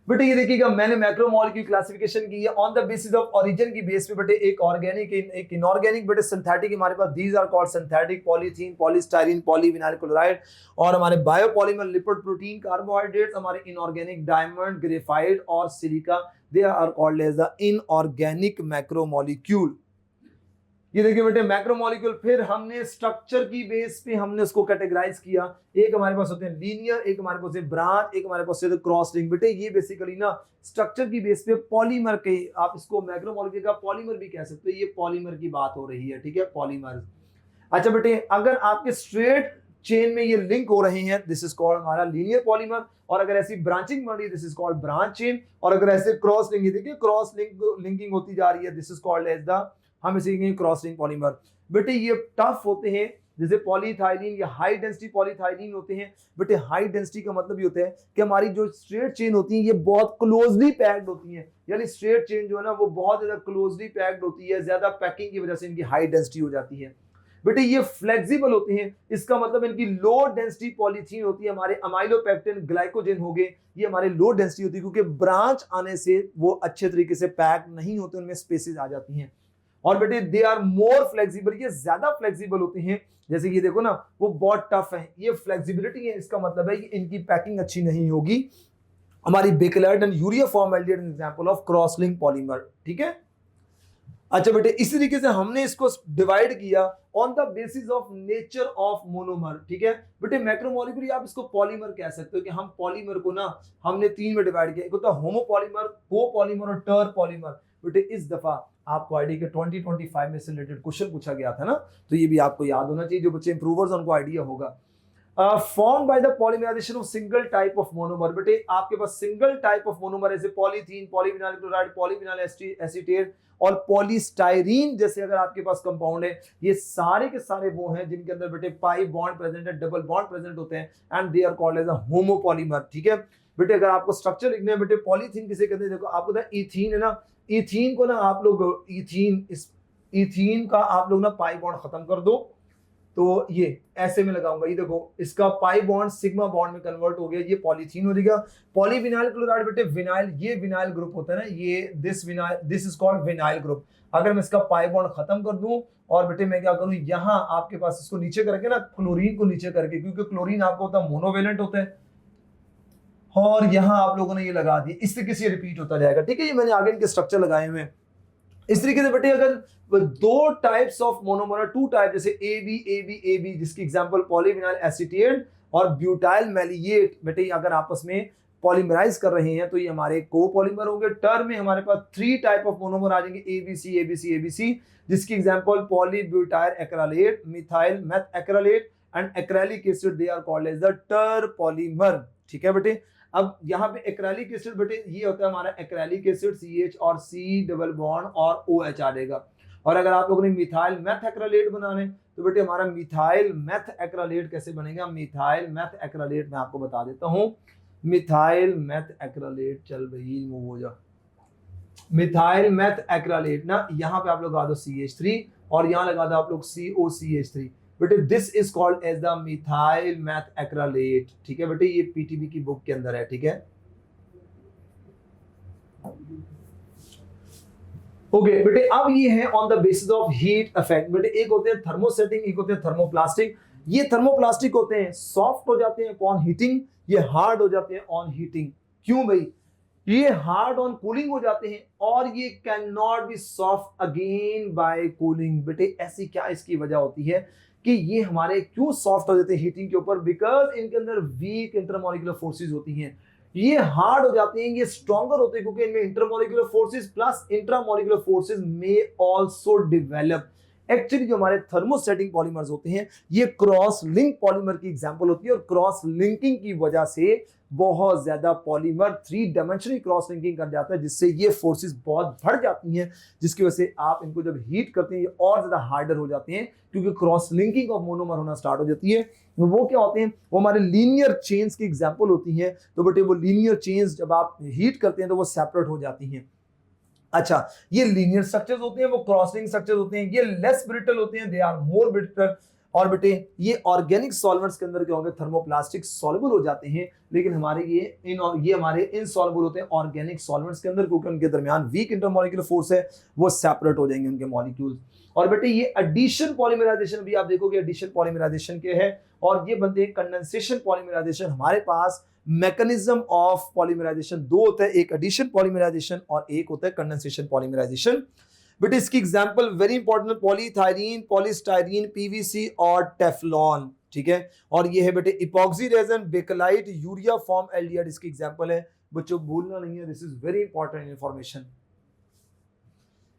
बेटे ये देखिएगा, मैंने मैक्रोमोल की क्लासिफिकेशन की है on the basis of origin की बेस पे। बेटे एक ऑर्गेनिक एक इनऑर्गेनिक, बेटे सिंथेटिक हमारे पास these are called synthetic, polythene, polystyrene, polyvinyl chloride. और हमारे बायोपॉलीमर लिपिड, प्रोटीन, कार्बोहाइड्रेट्स, हमारे इनऑर्गेनिक डायमंड, ग्रेफाइट और silica, they are called as the inorganic macromolecule. ये देखिए बेटे मैक्रोमोलिक्यूल, फिर हमने स्ट्रक्चर की बेस पे हमने उसको कैटेगराइज किया। एक हमारे पास होते हैं लीनियर, एक हमारे पास ब्रांच, एक हमारे पास क्रॉस लिंक। बेटे ये बेसिकली ना स्ट्रक्चर की बेस पे पॉलीमर के, आप इसको मैक्रोमोलिक्यूल का पॉलीमर भी कह सकते हो, ये पॉलीमर की बात हो रही है। ठीक है, पॉलीमर। अच्छा बेटे, अगर आपके स्ट्रेट चेन में ये लिंक हो रहे हैं, दिस इज कॉल्ड हमारा लीनियर पॉलीमर। और अगर ऐसी ब्रांचिंग बन रही है, this is called branch chain. और अगर ऐसे क्रॉस लिंक, देखिए क्रॉस लिंकिंग होती जा रही है, this is called as the, हम इसे कहेंगे क्रॉस लिंक पॉलीमर। बेटे ये टफ होते हैं, जैसे पॉलीथाइलिन या हाई डेंसिटी पॉलीथाइलिन होते हैं। बेटे हाई डेंसिटी का मतलब ये होता है कि हमारी जो स्ट्रेट चेन होती है ये बहुत क्लोजली पैक्ड होती है, यानी स्ट्रेट चेन जो है ना वो बहुत ज्यादा क्लोजली पैक्ड होती है, ज्यादा पैकिंग की वजह से इनकी हाई डेंसिटी हो जाती है। बेटे ये फ्लेक्सिबल होते हैं, इसका मतलब इनकी लो डेंसिटी पॉलीथीन होती है। हमारे अमाइलोपेक्टिन, ग्लाइकोजेन हो गए, ये हमारे लो डेंसिटी होती है, क्योंकि ब्रांच आने से वो अच्छे तरीके से पैक नहीं होते, उनमें स्पेसेस आ जाती हैं। और बेटे दे आर मोर फ्लेक्सिबल, ये ज्यादा फ्लेक्सिबल होते हैं। जैसे ये देखो ना, वो बहुत टफ है, ये फ्लेक्सिबिलिटी है, इसका मतलब है कि इनकी पैकिंग अच्छी नहीं होगी। हमारी bakelite and urea formaldehyde example of cross link polymer. ठीक है, अच्छा बेटे इसी तरीके से हमने इसको डिवाइड किया on the basis of nature of monomer. ठीक है बेटे, मैक्रोमोलिक्यूल आप इसको पॉलीमर कह सकते हो कि हम पॉलीमर को ना हमने तीन में डिवाइड किया, एक होता है होमोपॉलीमर, कोपॉलीमर और टर पॉलीमर। बेटे इस दफा आपको आईडिया के 2025 में से रिलेटेड क्वेश्चन पूछा गया था ना, तो ये भी आपको याद होना चाहिए, जो बच्चे इंप्रूवर्स उनको आइडिया होगा। Form by the polymerisation of single type of monomer. बेटे आपके पास सिंगल टाइप ऑफ मोनोमर जैसे polythene, polyvinyl chloride, polyvinyl acetate और पॉलीस्टाइरीन जैसे अगर आपके पास कंपाउंड है, ये सारे के सारे वो हैं जिनके अंदर बेटे पाई बॉन्ड प्रेजेंट है, डबल बॉन्ड प्रेजेंट होते हैं, and they are called as a homopolymer. ठीक है बेटे, अगर आपको स्ट्रक्चर लिखने है, बेटे पॉलीथीन किसे कहते हैं, देखो आपको पता है इथीन है ना, इथीन को ना आप लोग इथीन का आप लोग ना पाई बॉन्ड खत्म कर दो, तो ये ऐसे में लगाऊंगा, ये देखो इसका पाई बॉन्ड सिग्मा बॉन्ड में कन्वर्ट हो गया, ये पॉलीथीन हो जाएगा। पॉलीविनाइल क्लोराइड बेटे विनाइल, ये विनाइल ग्रुप होता है ना, ये this is called vinyl group. अगर मैं इसका पाई बॉन्ड खत्म कर दूं और बेटे मैं क्या करूं, यहां आपके पास इसको नीचे करके ना, क्लोरीन को नीचे करके, क्योंकि क्लोरीन आपको होता है मोनोवेलेंट होता है, और यहां आप लोगों ने ये लगा दिया, इस तरीके से रिपीट होता जाएगा। ठीक है, ये मैंने आगे इनके स्ट्रक्चर लगाए हुए हैं इस तरीके से। बेटे अगर दो types of monomer, two type, जैसे AB जिसकी एग्जांपल पॉलीविनाइल एसीटेट और ब्यूटाइल मैलिएट, बेटे अगर आपस में पॉलीमराइज कर रहे हैं तो ये हमारे कोपॉलीमर होंगे। टर्म में हमारे पास थ्री टाइप ऑफ मोनोमर आ जाएंगे, ABC जिसकी example polybutyl acrylate, methyl methacrylate and acrylic acid, they are called as the terpolymer. ठीक है बेटे, अब यहाँ पे एक्रेलिक एसिड बेटे ये होता है हमारा एक्रेलिक एसिड CH और C डबल बॉन्ड और OH आ जाएगा। और अगर आप लोगों ने मिथाइल मेथ एक्रालेट बनाने तो बेटे हमारा मिथाइल मेथ एक्रालेट कैसे बनेगा, मिथाइल मेथ एक्रालेट मैं आपको बता देता हूं। मिथाइल मेथ एक्रालेट, चल भाई मूव हो जा, मिथाइल मेथ एक्रालेट ना, यहां पे आप लोग लगा दो CH3 और यहां लगा दो आप लोग COCH3, बेटे this is called as the methyl methacrylate. ठीक है बेटे, ये पीटीबी की बुक के अंदर है। ठीक है, ओके बेटे, अब ये है on the basis of heat effect. बेटे एक होते हैं थर्मोसेटिंग, एक होते हैं थर्मोप्लास्टिक। ये थर्मोप्लास्टिक होते हैं, सॉफ्ट हो जाते हैं ऑन हीटिंग, ये हार्ड हो जाते हैं ऑन हीटिंग। क्यों भाई, ये हार्ड ऑन कूलिंग हो जाते हैं और ये can not be soft again by cooling. बेटे ऐसी क्या इसकी वजह होती है कि ये हमारे क्यों सॉफ्ट हो जाते हैं हीटिंग के ऊपर, बिकॉज इनके अंदर वीक इंटरमॉलिक्यूलर फोर्सेस होती हैं। ये हार्ड हो जाते हैं, ये स्ट्रॉन्गर होते हैं क्योंकि इनमें intermolecular forces plus intramolecular forces में आल्सो डेवलप। एक्चुअली जो हमारे थर्मोस्टेटिक पॉलीमर्स होते हैं ये क्रॉस लिंक पॉलीमर की एग्जांपल होती है और क्रॉस लिंकिंग की वजह से बहुत ज्यादा पॉलीमर 3 डायमेंशनल क्रॉस लिंकिंग कर जाता है, जिससे ये फोर्सेस बहुत बढ़ जाती हैं, जिसकी वजह से आप इनको जब हीट करते हैं ये और ज्यादा हार्डर हो जाते हैं क्योंकि क्रॉस लिंकिंग ऑफ मोनोमर होना स्टार्ट हो जाती है। वो क्या होते हैं, वो हमारे लीनियर चेन्स की एग्जांपल होती हैं। तो बेटे वो लीनियर चेन्स जब आप हीट करते हैं तो वो सेपरेट हो जाती हैं। अच्छा, ये लीनियर स्ट्रक्चर्स होते हैं, वो क्रॉस लिंक स्ट्रक्चर्स होते हैं, ये लेस ब्रिटल होते हैं, दे आर मोर ब्रिटल। और बेटे ये ऑर्गेनिक सॉल्वेंट्स के अंदर क्या होंगे, थर्मोप्लास्टिक सॉल्युबल हो जाते हैं, लेकिन हमारे ये हमारे इनसॉल्युबल होते हैं ऑर्गेनिक सॉल्वेंट्स के अंदर क्योंकि उनके दरमियान वीक इंटरमॉलिक्यूलर फोर्स है, वो सेपरेट हो जाएंगे उनके मॉलिक्यूल्स। और बेटे ये एडिशन पॉलीमराइजेशन भी आप देखोगे, एडिशन पॉलीमराइजेशन के है और ये बनते हैं कंडेंसेशन पॉलीमराइजेशन। हमारे पास मैकेनिज्म ऑफ पॉलीमराइजेशन दो होता है, एक एडिशन पॉलीमराइजेशन और एक होता है कंडेंसेशन पॉलीमराइजेशन। बट इसकी example very important, polythene, polystyrene, PVC और टेफ्लॉन। ठीक है, और ये है बेटे epoxy resin, Bakelite, urea formaldehyde इसकी एग्जांपल है। बच्चों भूलना नहीं है, this is very important information.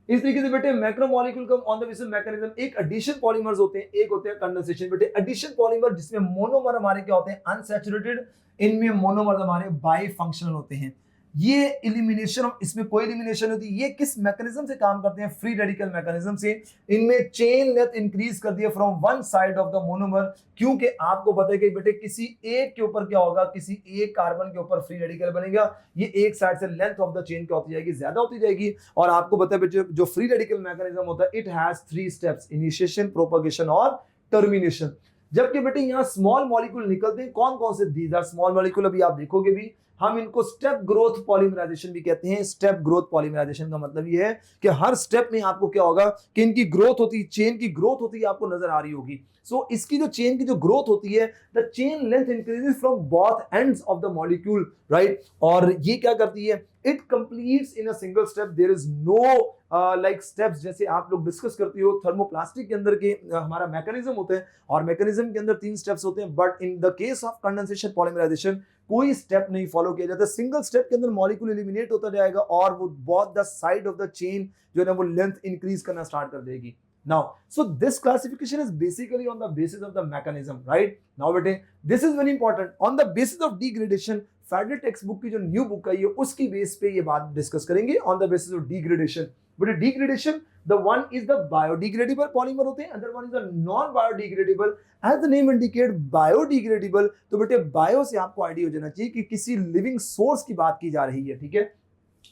इस तरीके से बेटे मैक्रोमोलेक्यूल का ऑन द बेसिस मैकेनिज्म, एक एडिशन पॉलीमर्स होते हैं, एक होते हैं कंडेंसेशन। बेटे एडिशन पॉलीमर जिसमें मोनोमर हमारे क्या होते हैं, अनसैचुरेटेड, इनमें मोनोमर हमारे बाई फंक्शनल होते हैं। ये एलिमिनेशन, इसमें कोई एलिमिनेशन होती है। ये किस मैकेनिज्म से काम करते हैं, फ्री रेडिकल मैकेनिज्म से। इनमें चेन लेंथ इंक्रीज कर दिया from one side of the monomer, क्योंकि आपको पता है कि बेटे किसी एक के ऊपर क्या होगा, किसी एक कार्बन के ऊपर फ्री रेडिकल बनेगा, ये एक साइड से लेंथ ऑफ द चेन क्या होती जाएगी, ज्यादा होती जाएगी। और आपको पता है बेटे जो फ्री रेडिकल मैकेनिज्म होता है, it has 3 steps, initiation, propagation और टर्मिनेशन। जबकि बेटे यहाँ स्मॉल मॉलिक्यूल निकलते हैं, कौन कौन से, दीज आर स्मॉल मॉलिक्यूल, अभी आप देखोगे भी। हम इनको स्टेप ग्रोथ पॉलीमराइजेशन भी कहते हैं। स्टेप ग्रोथ पॉलीमराइजेशन का मतलब ये है कि हर स्टेप में आपको क्या होगा कि इनकी ग्रोथ होती है, चेन की ग्रोथ होती है, आपको नजर आ रही होगी। सो इसकी जो चेन की जो ग्रोथ होती है, the chain length increases from both ends of the molecule, right. और ये क्या करती है, it completes in a single step, there is no like steps, जैसे आप लोग डिस्कस करती हो थर्मोप्लास्टिक के अंदर के हमारा मैकेनिज्म होते हैं और मैकेनिज्म के अंदर 3 स्टेप्स होते हैं। But in the case of condensation polymerisation कोई स्टेप नहीं फॉलो किया जाता, सिंगल स्टेप के अंदर मॉलिक्यूल एलिमिनेट होता जाएगा और वो both the side of the chain जो है ना वो लेंथ इंक्रीज करना स्टार्ट कर देगी। Now, so this classification is basically on the basis of the mechanism, right? Now, बेटे, this is very important. On the basis of degradation, Faraday textbook की जो न्यू बुक आई है उसकी बेस पे ये बात डिस्कस करेंगे on the basis of degradation. बेटे degradation, the one is the biodegradable polymer होते हैं, other one is the non-biodegradable. As the name indicate, biodegradable, तो बेटे bio से आपको आइडिया हो जाना चाहिए कि किसी लिविंग सोर्स की बात की जा रही है, ठीक है।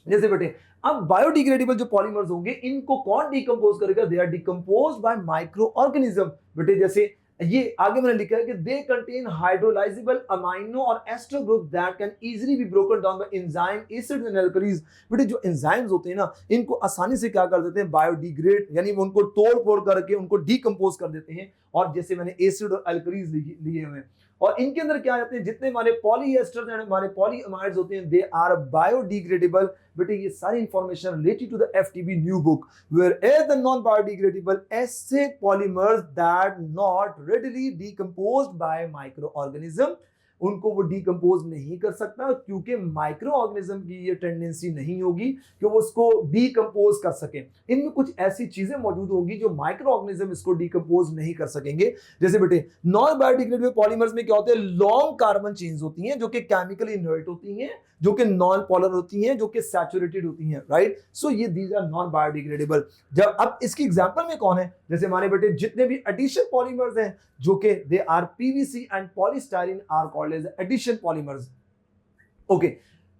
जैसे बेटे अब बायोडिग्रेडेबल जो पॉलीमर्स होंगे इनको कौन डिकम्पोज करेगा, they are decomposed by micro organism. बेटे जैसे ये आगे मैंने लिखा है कि दे कंटेन हाइड्रोलाइजेबल अमाइनो और ester group that can easily be broken down by enzyme, acids and alkalies. बेटे जो एंजाइम्स होते हैं ना इनको आसानी से क्या कर देते हैं, बायोडिग्रेड, यानी वो उनको तोड़ फोड़ करके उनको डिकम्पोज कर देते हैं। और जैसे मैंने एसिड और एल्कलीज लिए हुए हैं और इनके अंदर क्या आते हैं, जितने हमारे पॉलीएस्टर्स एंड हमारे पॉलीअमाइड्स होते हैं, दे आर बायोडिग्रेडेबल। बेटे ये सारी information related to the FTB new book, whereas the non biodegradable acid polymers that not readily decomposed by microorganism, उनको वो डिकम्पोज नहीं कर सकता, क्योंकि माइक्रो ऑर्गेनिज्म की ये टेंडेंसी नहीं होगी कि वो उसको डिकम्पोज कर सके। इनमें कुछ ऐसी चीजें मौजूद होंगी जो माइक्रो ऑर्गेनिज्म इसको डिकम्पोज नहीं कर सकेंगे। जैसे बेटे नॉन बायोडिग्रेडेबल पॉलीमर्स में क्या होते हैं, लॉन्ग कार्बन चेन्स होती हैं जो कि केमिकली इनर्ट होती हैं, जो कि नॉन पोलर होती हैं, जो कि सैचुरेटेड होती हैं, राइट। सो ये दीज आर नॉन बायोडिग्रेडेबल। जब अब इसकी एग्जांपल में कौन है, जैसे हमारे बेटे जितने भी एडिशन पॉलीमर्स हैं जो कि they are PVC and polystyrene are called as addition polymers. Okay,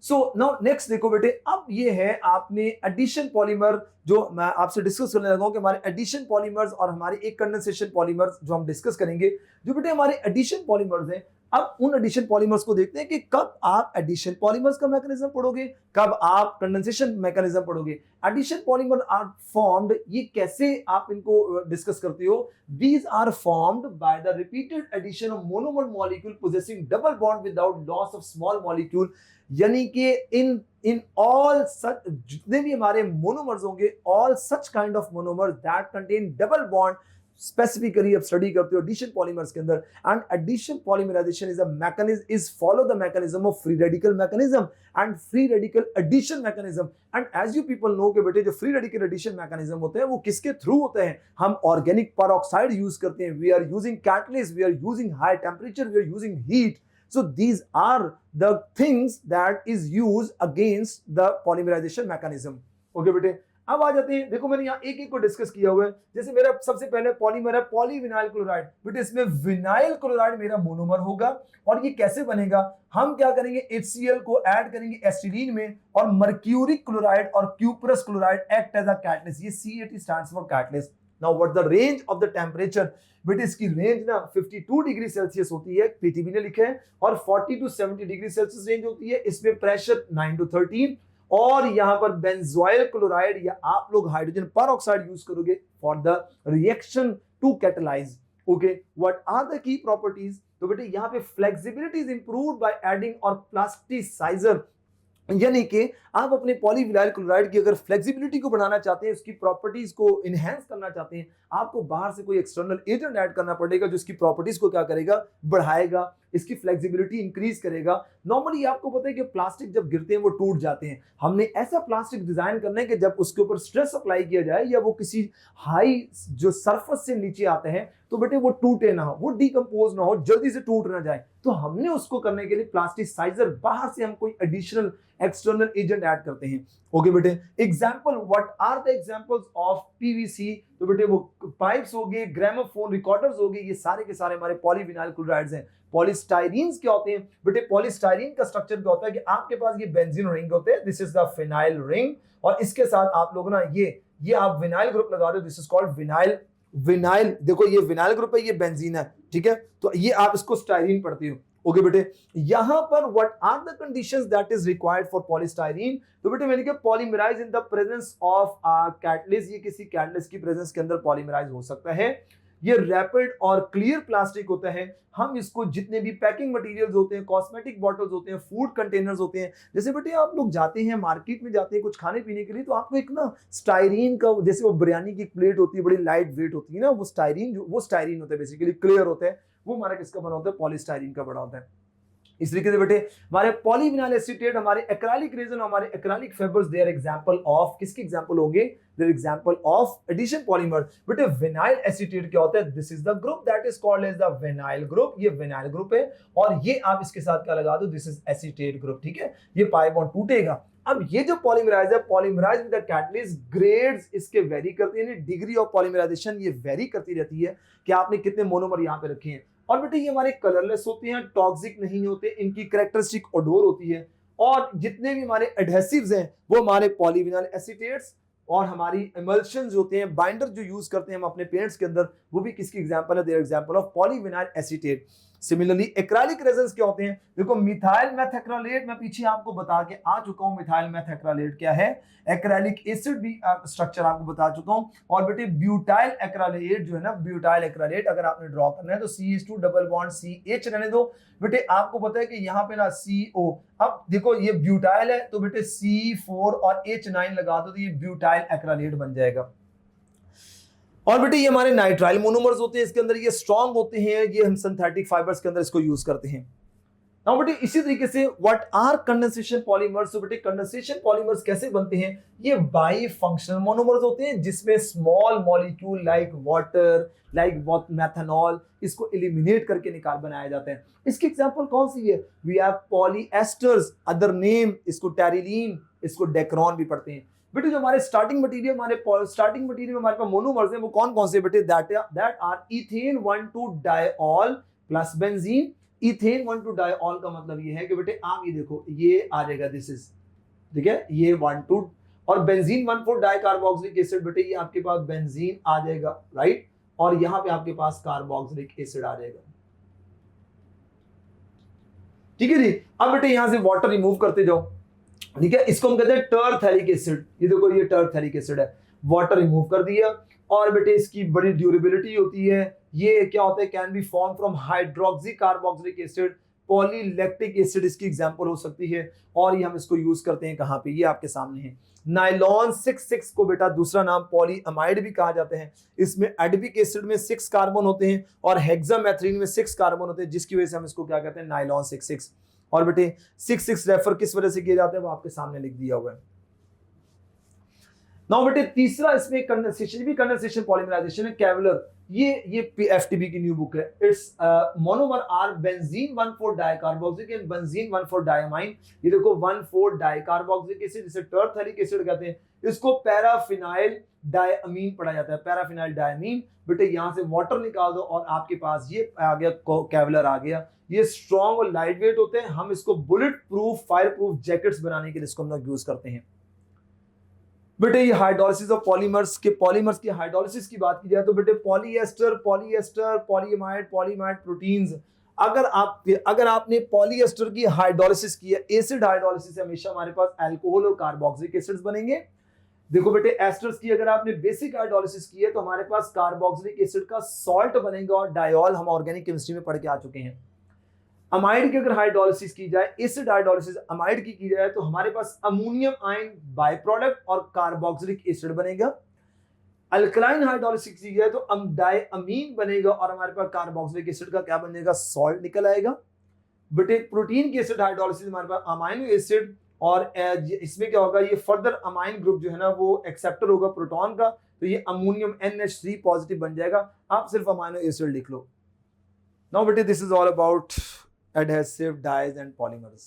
so now next देखो बेटे, अब ये है आपने एडिशन पॉलीमर, जो मैं आपसे डिस्कस करने लगा हूं कि हमारे एडिशन पॉलीमर्स और हमारे एक कंडेंसेशन पॉलीमर्स जो हम डिस्कस करेंगे। जो बेटे हमारे एडिशन पॉलीमर्स हैं, अब उन एडिशन पॉलीमर्स को देखते हैं कि कब आप एडिशन पॉलीमर्स का मैकेनिज्म पढ़ोगे, कब आप कंडेंसेशन मैकेनिज्म पढ़ोगे। एडिशन पॉलीमर आर फॉर्म्ड, ये कैसे आप इनको डिस्कस करते हो। These are formed by the repeated addition of monomer molecule possessing double bond without loss of small molecule. यानी कि इन ऑल सच, जितने भी हमारे मोनोमर्स होंगे, all such kind of monomers that contain double bond, specifically अब study करते हो addition polymers के अंदर। And addition polymerisation is a mechanism, is follow the mechanism of free radical mechanism and free radical addition mechanism. And as you people know कि बेटे जो free radical addition mechanism होते हैं वो किसके थ्रू होते हैं, हम ऑर्गेनिक पेरोक्साइड यूज करते हैं, we are using catalyst, we are using high temperature, we are using heat. So these are the things that is used against the polymerization mechanism. Okay बेटे, अब आ जाते हैं, देखो मैंने यहाँ एक एक को डिस्कस किया हुआ है। जैसे मेरा सबसे पहले पॉलीमर है पॉलीविनाइल क्लोराइड, बेटे इसमें विनाइल क्लोराइड मेरा मोनोमर होगा। और ये कैसे बनेगा, हम क्या करेंगे, HCl को ऐड करेंगे एसिटीन में, और मर्क्यूरिक क्लोराइड और cuprous chloride act as a catalyst. ये CAT stands for catalyst. Now what the range of the temperature, बेटे इसकी रेंज ना 52 डिग्री सेल्सियस होती है, पीटीबी ने लिखा है, और 40 to 70 डिग्री सेल्सियस रेंज होती है। इसमें प्रेशर 9 to 13, और यहां पर बेंजोइल क्लोराइड या आप लोग हाइड्रोजन परऑक्साइड यूज करोगे for the reaction to catalyse. Okay, what are the key properties, तो बेटे यहां पे flexibility is improved by adding और प्लास्टिसाइजर, यानी कि आप अपने पॉलीविनाइल क्लोराइड की अगर फ्लेक्सिबिलिटी को बढ़ाना चाहते हैं, उसकी प्रॉपर्टीज को इनहेंस करना चाहते हैं, आपको बाहर से कोई एक्सटर्नल एजेंट ऐड करना पड़ेगा जो इसकी प्रॉपर्टीज को क्या करेगा, बढ़ाएगा, इसकी फ्लेक्सिबिलिटी इंक्रीज करेगा। नॉर्मली आपको पता है कि प्लास्टिक जब गिरते हैं वो टूट जाते हैं। हमने ऐसा प्लास्टिक डिजाइन करना है कि जब उसके ऊपर स्ट्रेस अप्लाई किया जाए या वो किसी हाई जो सरफेस से नीचे आते हैं तो बेटे वो टूटे ना हो, वो डिकम्पोज ना हो, जल्दी से टूट ना जाए। तो हमने उसको करने के लिए प्लास्टिसाइजर, बाहर से हम कोई एडिशनल एक्सटर्नल एजेंट ऐड करते हैं। ओके बेटे, example, what are the examples of PVC, तो बेटे वो पाइप्स हो गए, ग्रामोफोन रिकॉर्डर्स हो गए, ये सारे के सारे हमारे पॉलीविनाइल क्लोराइड्स हैं। पॉलीस्टाइरीन्स क्या होते हैं, बेटे पॉलीस्टाइरीन का स्ट्रक्चर क्या होता है कि आपके पास ये बेंजीन रिंग होते हैं, this is the phenyl ring, और इसके साथ आप लोग ना ये आप विनाइल ग्रुप लगा दो, दिस इज कॉल्ड विनाइल। देखो ये विनाइल ग्रुप है, ये बेंजीन है, ठीक है, तो ये आप इसको स्टाइरीन पढ़ते हो। ओके बेटे, यहां पर what are the conditions that is required for polystyrene, तो बेटे मैंने कहा polymerise in the presence of catalyst, ये किसी कैटलिस्ट की प्रेजेंस के अंदर पॉलीमराइज हो सकता है। ये रैपिड और क्लियर प्लास्टिक होता है, हम इसको जितने भी पैकिंग मटेरियल्स होते हैं, कॉस्मेटिक बॉटल्स होते हैं, फूड कंटेनर्स होते हैं, जैसे बेटे आप लोग जाते हैं मार्केट में, जाते हैं कुछ खाने पीने के लिए, तो आपको एक ना स्टाइरीन का, जैसे वो बिरयानी की प्लेट होती है, बड़ी लाइट वेट होती है ना, वो स्टाइरीन होता है, बेसिकली क्लियर होता है, वो हमारा किसका बना होता है, पॉलीस्टाइरीन का बना होता है। इस तरीके से बेटे हमारे पॉलीविनाइल एसीटेट, हमारे एक्राइलिक रेजिन, हमारे acrylic fibres, they are example of, किसके एग्जांपल होंगे, they are example of addition polymer. बेटे विनाइल एसीटेट क्या होता है, this is the group that is called as the vinyl group, ये विनाइल ग्रुप है, और ये आप इसके साथ क्या लगा दो, दिस इज एसीटेट ग्रुप, ठीक है, ये पाई बॉन्ड टूटेगा। अब ये जो पॉलीमराइज है, polymerise with the catalyst, grades इसके वेरी करते हैं, डिग्री ऑफ पॉलीमराइजेशन ये वेरी करती रहती है कि आपने कितने मोनोमर यहाँ पे रखे हैं। और बेटे ये हमारे कलरलेस होते हैं, टॉक्सिक नहीं होते, इनकी कैरेक्टरिस्टिक ओडोर होती है, और जितने भी हमारे एडहेसिव्स हैं वो हमारे पॉलीविनाइल एसीटेट्स, और हमारी इमल्शंस होते हैं, बाइंडर जो यूज करते हैं हम अपने पेंट्स के अंदर, वो भी किसकी एग्जांपल है, there example of polyvinyl acetate. Similarly acrylic resins क्या होते हैं, देखो मिथाइल मेथैक्रालेट, मैं पीछे आपको बता के आ चुका हूं मिथाइल मेथैक्रालेट क्या है, एक्राइलिक एसिड भी स्ट्रक्चर आपको बता चुका हूं। और बेटे ब्यूटाइल एक्रालेट जो है ना, ब्यूटाइल एक्रालेट अगर आपने ड्रॉ करना है तो CH2 डबल बॉन्ड CH रहने दो। बेटे आपको पता है कि यहाँ पे ना CO, अब देखो ये ब्यूटाइल है तो बेटे C4 और H9 लगा दो तो ये ब्यूटाइल एक्रालेट बन जाएगा। और बेटे ये हमारे नाइट्राइल मोनोमर्स होते हैं, इसके अंदर ये स्ट्रॉन्ग होते हैं, ये हम सिंथेटिक फाइबर्स के अंदर इसको यूज करते हैं। नाउ बेटे इसी तरीके से व्हाट आर कंडेंसेशन पॉलीमर्स, तो बेटे कंडेंसेशन पॉलीमर्स कैसे बनते हैं, ये बाई फंक्शनल मोनोमर्स होते हैं जिसमें small molecule like water, like methanol, इसको एलिमिनेट करके निकाल बनाया जाता है। इसकी एग्जांपल कौन सी है, we have polyesters, other name, इसको टेरिलीन, इसको डेक्रॉन भी पढ़ते हैं। बेटे जो हमारे स्टार्टिंग मटेरियल में हमारे पास मोनोमर्स हैं वो कौन कौन से बेटे, that are ethane 1,2 diol plus benzene. Ethane 1,2 diol का मतलब ये है कि बेटे आप ये देखो, ये आ जाएगा, दिस इज, ठीक है, ये 1,2, और बेंजीन 1,4 डाइकार्बोक्सिलिक एसिड, बेटे ये आपके पास बेंजीन आ जाएगा, राइट, और यहां पे आपके पास कार्बोक्सिलिक एसिड आ जाएगा, ठीक है जी। अब बेटे यहां से वाटर रिमूव करते जाओ, ठीक है, इसको हम कहते हैं टरथैलिक एसिड। ये देखो ये टरथैलिक एसिड है, वाटर रिमूव कर दिया, और बेटे इसकी बड़ी ड्यूरेबिलिटी होती है। ये क्या होता है, can be form from hydroxy carboxylic acid, polylactic acid इसकी एग्जांपल हो सकती है, और ये हम इसको यूज करते हैं कहां पे, ये आपके सामने है। नाइलॉन 6,6 को बेटा दूसरा नाम पॉलीअमाइड भी कहा जाता है। इसमें एडबिक एसिड में 6 कार्बन होते हैं और हेक्सामेथ्रीन में 6 कार्बन होते हैं, जिसकी वजह से हम इसको क्या कहते हैं, नाइलॉन 6,6। और बेटे 6,6 रेफर किस वजह से किया जाता है वो आपके सामने लिख दिया हुआ है। नाउ बेटे तीसरा इसमें कंडेंसेशन पॉलीमराइजेशन है, केवलर। ये एफटीबी की न्यू बुक है। Its monomer are benzene 1,4 dicarboxylic and benzene 1,4 diamine. ये देखो 1,4 डाइकार्बोक्सिलिक एसिड, जिसे टरथैलिक एसिड कहते हैं, इसको पैराफिनाइल डायमीन पढ़ा जाता है, पैराफिनाइल डायमीन। बेटे यहां से वाटर निकाल दो और आपके पास ये आ गया, केवलर आ गया। ये स्ट्रॉन्ग और लाइट वेट होते हैं, हम इसको bullet proof, fire proof jackets बनाने के लिए इसको हम लोग यूज करते हैं। बेटे ये हाइड्रोलिसिस ऑफ पॉलीमर्स की हाइड्रोलिसिस की बात की जाए तो बेटे पॉलीएस्टर, पॉलीएमाइड, प्रोटीन्स। अगर आपने पॉलीएस्टर की हाइड्रोलिसिस की है, एसिड हाइड्रोलिसिस से हमेशा हमारे पास अल्कोहल और कार्बोक्सिलिक एसिड्स बनेंगे। देखो बेटे एस्टर्स की अगर आपने बेसिक हाइड्रोलिसिस की है तो हमारे पास कार्बोक्सिलिक एसिड का सॉल्ट बनेगा, और डायॉल हम ऑर्गेनिक केमिस्ट्री में पढ़ के आ चुके हैं। अमाइड की अगर हाइड्रोलिसिस की जाए, एसिड हाइड्रोलिसिस अमाइड की जाए तो हमारे पास अमोनियम आयन बाय प्रोडक्ट और कार्बोक्सिलिक एसिड बनेगा। अल्कलाइन हाइड्रोलिसिस की जाए तो डायअमीन बनेगा, और हमारे पास कार्बोक्सिलिक एसिड का क्या बनेगा, सॉल्ट निकल आएगा। बेटे प्रोटीन की एसिड हाइड्रोलिसिस हमारे पास अमाइनो एसिड, और इसमें क्या होगा, ये फर्दर अमाइन ग्रुप जो है ना वो एक्सेप्टर होगा प्रोटॉन का, तो ये अमोनियम NH3 पॉजिटिव बन जाएगा। आप सिर्फ अमाइनो एसिड लिख लो। नाउ बेटे this is all about adhesive dyes and polymers.